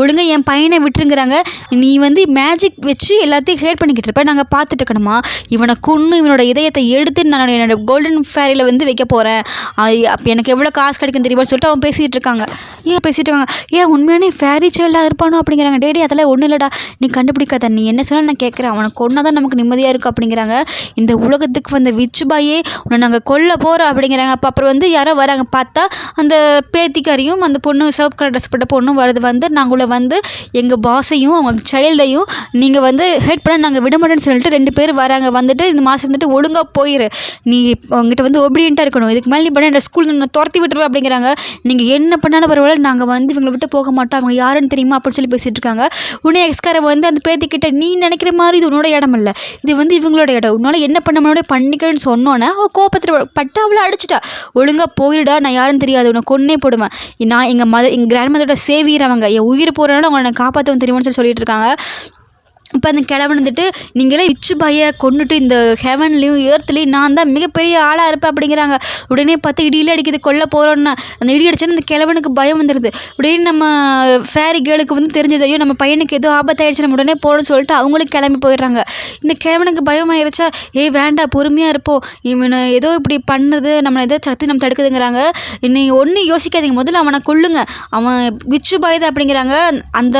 ஒழுங்காக என் பையனை விட்டுருங்கிறாங்க. நீ வந்து மேஜிக் வச்சு எல்லாத்தையும் ஹேட் பண்ணிக்கிட்டு இருப்ப, நாங்கள் பார்த்துட்டு இருக்கணுமா, இவனை கொன்று இவனோட இதயத்தை எடுத்து நான் என்னோட கோல்டன் ஃபேரியில் வந்து வைக்க போகிறேன், அப்போ எனக்கு எவ்வளோ காசு கிடைக்கும் தெரியுமான்னு சொல்லிட்டு அவன் பேசிகிட்டு இருக்காங்க. ஏன் பேசிகிட்டு இருக்காங்க, ஏன் உண்மையான ஃபேரி சைல்டாக இருப்பானோ அப்படிங்கிறாங்க. டேடி அதெல்லாம் ஒன்றும் இல்லைடா, நீ கண்டுபிடிக்காத, நீ என்ன சொன்னால் நான் கேட்குறேன், அவனுக்கு கொண்டா தான் நமக்கு நிம்மதியாக இருக்கும் அப்படிங்கிறாங்க. இந்த உலகத்துக்கு வந்த விச் பாயே உன்னை நாங்கள் கொல்ல போகிறோம் அப்படிங்கிறாங்க. அப்போ அப்புறம் வந்து யாரோ வராங்க, பார்த்தா அந்த பேத்திக்காரியும் அந்த பொண்ணு சிவப்பு கலர் ட்ரெஸ் போட்ட பொண்ணும் வருது. வந்து நாங்கள வந்து எங்கள் பாஸையும் அவங்க சைல்டையும் நீங்கள் வந்து ஹெல்ப் பண்ண நாங்கள் விட மாட்டேன்னு சொல்லிட்டு 2 பேர் வராங்க. வந்துட்டு இந்த மாதம் வந்துட்டு ஒழுங்காக போயிரு, நீ உங்ககிட்ட வந்து ஒபீடியண்ட்டாக இருக்கணும், இதுக்கு மேலே நீ பண்ண என் ஸ்கூல் நான் துரத்தி விட்டுருவேன் அப்படிங்கிறாங்க. நீங்கள் என்ன பண்ணாலும் பரவாயில்ல, நாங்கள் வந்து இவங்களை விட்டு போக மாட்டோம், அவங்க யாருன்னு தெரியுமா அப்படின்னு சொல்லி பேசிகிட்டு இருக்காங்க. உடனே எக்ஸ்காரன் வந்து அந்த பேத்திக்கிட்ட, நீ நினைக்கிற மாதிரி இது உன்னோட இடம் இல்லை, இது வந்து இவங்களோட இடம், உன்னால் என்ன பண்ண முடியும் பண்ணிக்கன்னு சொன்னோன்னே அவள் கோபத்தில் பட்டு அவளை அடிச்சிட்டா. ஒழுங்காக போயிடா, நான் யாருன்னு தெரியாது, உன்னை கொன்னே போடுவேன், நான் எங்கள் கிராண்ட் மதரோட சேவியர், அவங்க என் உயிர் போகிறனால அவங்களை நான் காப்பாற்றவும் தெரியுமான்னு சொல்லிட்டு இருக்காங்க. இப்போ அந்த கிழவன் வந்துட்டு, நீங்களே விச்சு பாயை கொண்டுட்டு இந்த ஹெவன்லேயும் ஏர்த்துலேயும் நான் தான் மிகப்பெரிய ஆளாக இருப்பேன் அப்படிங்கிறாங்க. உடனே பார்த்து இடியில் அடிக்குது, கொல்ல போகிறோன்னு அந்த இடி அடிச்சோன்னு அந்த கிழவனுக்கு பயம் வந்துடுது. உடனே நம்ம ஃபேரி கேர்ளுக்கு வந்து தெரிஞ்சது, ஐயோ நம்ம பையனுக்கு ஏதோ ஆபத்தாயிடுச்சு, நம்ம உடனே போகணும்னு சொல்லிட்டு அவங்களும் கிளம்பி போயிடுறாங்க. இந்த கிழவனுக்கு பயம் ஆயிடுச்சா, வேண்டாம் பொறுமையாக இருப்போம், இவனை ஏதோ இப்படி பண்ணுறது நம்மளை ஏதோ சக்தி நம்ம தடுக்குதுங்கிறாங்க. நீங்கள் ஒன்றும் யோசிக்காதீங்க, முதல்ல அவனை கொல்லுங்க, அவன் விச்சு பாய் தான் அப்படிங்கிறாங்க. அந்த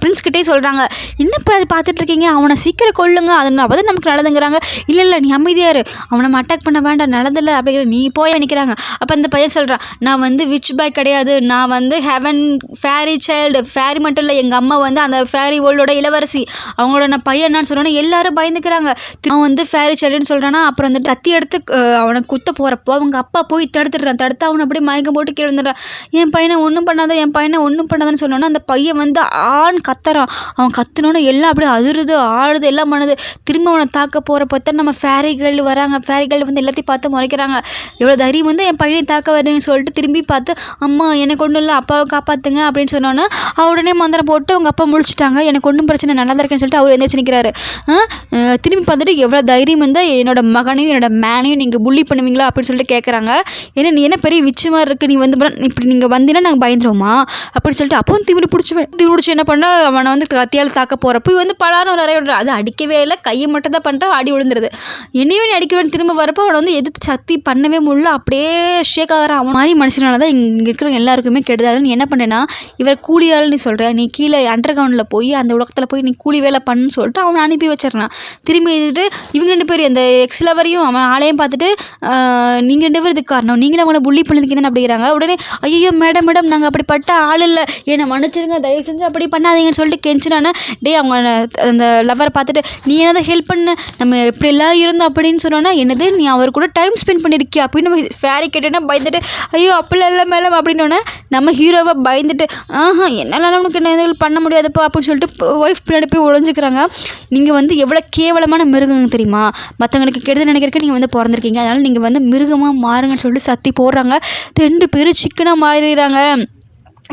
பிரின்ஸ்கிட்டே சொல்கிறாங்க, என்னப்போ அது பார்த்துட்ருக்கீங்க, அவனை சீக்கிரம் கொல்லுங்க, அது அப்போதான் நமக்கு நல்லதுங்கிறாங்க. இல்லை நீ அமைதியாரு, அவனை நம்ம அட்டாக் பண்ண வேண்டாம், நல்லதில்லை அப்படிங்கிற நீ போய் நிற்கிறாங்க. அப்போ அந்த பையன் சொல்கிறான், நான் வந்து விச் பாய் கிடையாது, நான் வந்து ஹெவன் ஃபேரி சைல்டு, ஃபேரி மட்டும் இல்லை, எங்கள் அம்மா வந்து அந்த ஃபேரி வேர்ல்டோட இளவரசி, அவங்களோட நான் பையன் என்னான்னு சொன்னோன்னே எல்லாரும் பயந்துக்கிறாங்க. அவன் வந்து ஃபேரி சைல்டுன்னு சொல்கிறான்னா. அப்புறம் வந்து கத்தி எடுத்து அவனை குத்த போகிறப்போ அவங்க அப்பா போய் தடுத்து அவனை அப்படியே மயக்கம் போட்டு கீழே வந்துடுறான். என் பையனை ஒன்றும் பண்ணாதான்னு சொன்னோன்னா அந்த பையன் வந்து கத்துறான். அவன் கத்துனோன்னு எல்லாம் அப்படியே அதிருது, ஆடுது, எல்லாம் பண்ணுது. திரும்ப அவனை தாக்க போகிறப்ப தான் நம்ம ஃபேரிகள் வராங்க. ஃபேரிகள் வந்து எல்லாத்தையும் பார்த்து முறைக்கிறாங்க. எவ்வளோ தைரியம் வந்து என் பையனை தாக்க வருதுன்னு சொல்லிட்டு திரும்பி பார்த்து, அம்மா எனக்கு ஒன்றும் இல்லை, அப்பாவை காப்பாற்றுங்க அப்படின்னு சொன்னோன்னே உடனே மந்திரம் போட்டு அவங்க அப்பா முழிச்சிட்டாங்க. எனக்கு ஒன்றும் பிரச்சனை, நல்லா தான் இருக்குன்னு சொல்லிட்டு அவர் எந்திரிச்சு நிற்கிறாரு. திரும்பி பார்த்துட்டு, எவ்வளோ தைரியம் இருந்தால் என்னோட மகனையும் என்னோட மேனையும் நீங்கள் புள்ளி பண்ணுவீங்களா அப்படின்னு சொல்லிட்டு கேட்குறாங்க. ஏன்னா நீ என்ன பெரிய விச்சு மாதிரி இருக்குது, நீ வந்து இப்படி நீங்கள் வந்தீங்கன்னா நாங்கள் பயந்துருவோமா அப்படின்னு சொல்லிட்டு அப்பவும் திமிரி பிடிச்சி என்ன பண்ண, அவனை வந்து கத்தியால் தாக்க போகிறப்போ வந்து பலான ஒரு அறைய விடுறான். அது அடிக்கவே இல்லை, கையை மட்டும் தான் பண்ணுறான், அடி விழுந்துருது. என்னையும் அடிக்கவேன்னு திரும்ப வரப்போ அவனை வந்து எதிர்த்து சக்தி பண்ணவே முடியல, அப்படியே ஷேக் ஆகிறான். அவன் மாதிரி மனுஷனால தான் இங்கே இருக்கிற எல்லாருக்குமே கெடுதாது. நீ என்ன பண்ணேன்னா, இவர் கூலி ஆள்னு சொல்கிற, நீ கீழே அண்டர் கிரவுண்டில் போய் அந்த உலகத்தில் போய் நீ கூலி வேலை பண்ணுன்னு சொல்லிட்டு அவனை அனுப்பி வச்சிடறான். திரும்பி எழுதிட்டு இவங்க 2 பேரும் இந்த எக்ஸ் லவரையும் அவன் ஆளையும் பார்த்துட்டு, நீங்கள் 2 பேர் இதுக்கு காரணம், நீங்களும் அவனை புள்ளி பண்ணிருக்கீங்கன்னு அப்படிங்கிறாங்க. உடனே ஐயோ மேடம் நாங்கள் அப்படிப்பட்ட ஆள் இல்லை, என்னை மன்னிச்சிருங்க, தயவு செஞ்சு அப்படி பண்ணாதீங்கன்னு சொல்லிட்டு கெஞ்சினானே. அவங்க அந்த லவரை பார்த்துட்டு, நீ என்னதான் ஹெல்ப் பண்ண, நம்ம எப்படியெல்லாம் இருந்தோம் அப்படின்னு சொன்னோன்னா, என்னது நீ அவர் கூட டைம் ஸ்பெண்ட் பண்ணியிருக்கியா அப்படின்னு நம்ம ஃபேரி கேட்டோன்னா பயந்துட்டு, ஐயோ அப்படிலாம் இல்லை மேடம் அப்படின்னோன்னே நம்ம ஹீரோவை பயந்துட்டு, என்னால் உனக்கு என்ன எதுவும் பண்ண முடியாதுப்பா அப்படின்னு சொல்லிட்டு ஒய்ஃப் பின்னாடி போய் ஒழிஞ்சிக்கிறாங்க. நீங்கள் வந்து எவ்வளோ கேவலமான மிருகங்க தெரியுமா, மற்றவங்களுக்கு கெடுதல் நினைக்கிறதுக்கு நீங்கள் வந்து பிறந்திருக்கீங்க, அதனால் நீங்கள் வந்து மிருகமாக மாறுங்கன்னு சொல்லிட்டு சத்தி போடுறாங்க. 2 பேரும் சிக்கனாக மாறிடுறாங்க.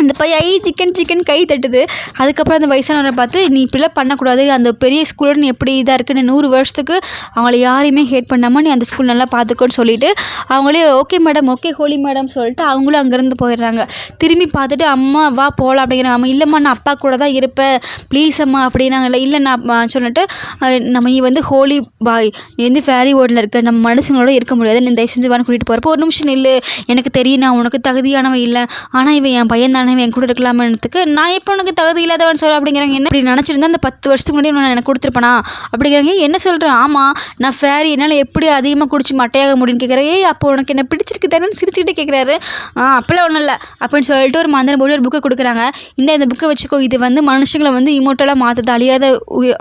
இந்த பையன் சிக்கன் கை தட்டுது. அதுக்கப்புறம் அந்த வயசானவரை பார்த்து, நீ இப்படிலாம் பண்ணக்கூடாது, அந்த பெரிய ஸ்கூலோட நீ எப்படி இதாக இருக்குன்னு 100 வருஷத்துக்கு அவங்கள யாரையுமே ஹேட் பண்ணாமல் நீ அந்த ஸ்கூல் நல்லா பார்த்துக்கோன்னு சொல்லிட்டு அவங்களே ஓகே மேடம், ஓகே ஹோலி மேடம் சொல்லிட்டு அவங்களும் அங்கேருந்து போயிடுறாங்க. திரும்பி பார்த்துட்டு அம்மா வா போகலாம் அப்படிங்கிறாங்க. அம்மா இல்லைம்மா நான் அப்பா கூட தான் இருப்பேன் ப்ளீஸ் அம்மா அப்படின்னாங்கல்ல. இல்லை நான் சொல்லிட்டு நம்ம நீ வந்து ஹோலி பாய், நீ வந்து ஃபேரி வேர்ல்டில் இருக்க, நம்ம மனுஷங்களோட இருக்க முடியாது, நீ தயவு செஞ்சு வான்னு கூட்டிகிட்டு போகிறப்போ ஒரு நிமிஷம் நில்லு, எனக்கு தெரியும் நான் உனக்கு தகுதியானவன் இல்லை, ஆனால் இவன் என் பையன் தானே, என் கூட இருக்கலாமன்றதுக்கு நான் எப்போ உனக்கு தகுதி இல்லாதவன் சொல்ல அப்படிங்கிறாங்க. என்ன இப்படி நினச்சிருந்தா அந்த 10 வருஷத்துக்கு முன்னாடி நான் எனக்கு கொடுத்துருப்பேனா அப்படிங்கிறாங்க. என்ன சொல்கிறேன், ஆமாம் நான் ஃபேரி, என்னால் எப்படி அதிகமாக குடிச்சு மட்டையாக முடியும்னு கேட்குறேன். அப்போ உனக்கு என்ன பிடிச்சிருக்கு தானே சிரிச்சுக்கிட்டே கேட்குறாரு. அப்போல்லாம் ஒன்றும் இல்லை அப்படின்னு சொல்லிட்டு ஒரு மந்திரம் போட்டு ஒரு புக்கை கொடுக்குறாங்க. இந்த புக்கை வச்சுக்கோ, இது வந்து மனுஷங்களை வந்து இமோட்டலாக மாற்றுறது,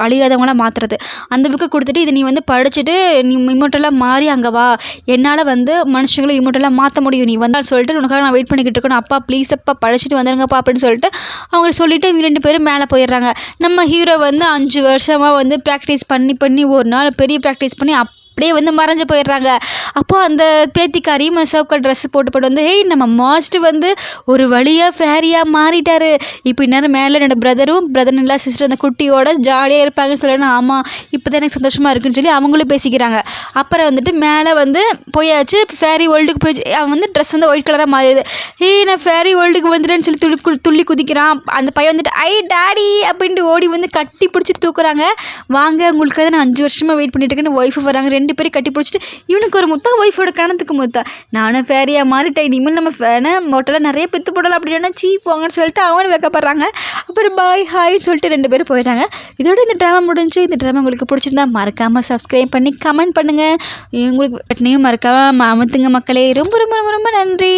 அழியாதவங்களாக மாற்றுறது. அந்த புக்கை கொடுத்துட்டு இதை நீ வந்து படிச்சுட்டு நீ இமோட்டலாக மாறி அங்கே வா, என்னால் வந்து மனுஷங்களை இமோட்டலாக மாற்ற முடியும், நீ வந்தால் சொல்லிட்டு உனக்காக நான் வெயிட் பண்ணிக்கிட்டு இருக்கணும், அப்பா ப்ளீஸ் அப்பா படிச்சுட்டு வந்துருங்கப்பா அப்படின்னு சொல்லிட்டு அவங்க சொல்லிட்டு இவங்க 2 பேரும் மேலே போயிடுறாங்க. நம்ம ஹீரோ வந்து 5 வருஷமாக வந்து ப்ராக்டிஸ் பண்ணி ஒரு நாள் பெரிய ப்ராக்டிஸ் பண்ணி அப்படியே வந்து மறைஞ்சு போயிடுறாங்க. அப்போது அந்த பேத்திக்காரி மசோக்கா ட்ரெஸ் போட்டு வந்து ஹேய் நம்ம மாஸ்டர் வந்து ஒரு வழியாக ஃபேரியாக மாறிட்டாரு, இப்போ இந்நேரம் மேலே என்னோட பிரதர் இல்லை சிஸ்டர் அந்த குட்டியோட ஜாலியாக இருப்பாங்கன்னு சொல்லணும். ஆமாம் இப்போ தான் எனக்கு சந்தோஷமாக இருக்குன்னு சொல்லி அவங்களும் பேசிக்கிறாங்க. அப்புறம் வந்துட்டு மேலே வந்து போயாச்சு, ஃபேரி வேர்ல்டுக்கு போய் அவன் வந்து ட்ரெஸ் வந்து ஒயிட் கலராக மாறிடுது. நான் ஃபேரி வேர்ல்டுக்கு வந்துட்டேன்னு சொல்லி துள்ளி குதிக்கிறான். அந்த பையன் வந்துட்டு ஐ டாடி அப்படின்ட்டு ஓடி வந்து கட்டி பிடிச்சி தூக்குறாங்க. வாங்க உங்களுக்காக நான் 5 வருஷமாக வெயிட் பண்ணிட்டு இருக்கேன்னு ஒய்ஃபு வராங்க. 2 பேரும் கட்டி பிடிச்சிட்டு இவனுக்கு ஒரு முத்தா, ஒய்ஃபோட கணத்துக்கு முத்தா, நானும் ஃபேரியாக மாறிட்டேன், இனிமேல் நம்ம ஃபேனை மோட்டெல்லாம் நிறைய பெற்று போடலாம் அப்படின்னா போங்கன்னு சொல்லிட்டு அவங்களும் வைக்கப்படுறாங்க. அப்புறம் பாய் ஹாய்ன்னு சொல்லிட்டு 2 பேரும் போயிட்டாங்க. இதோட இந்த ட்ராமா முடிஞ்சு. இந்த ட்ராமா உங்களுக்கு பிடிச்சிருந்தா மறக்காமல் சப்ஸ்கிரைப் பண்ணி கமெண்ட் பண்ணுங்கள். உங்களுக்கு பட்டனையும் மறக்காமல் அமுத்துங்க மக்களே. ரொம்ப ரொம்ப ரொம்ப ரொம்ப நன்றி.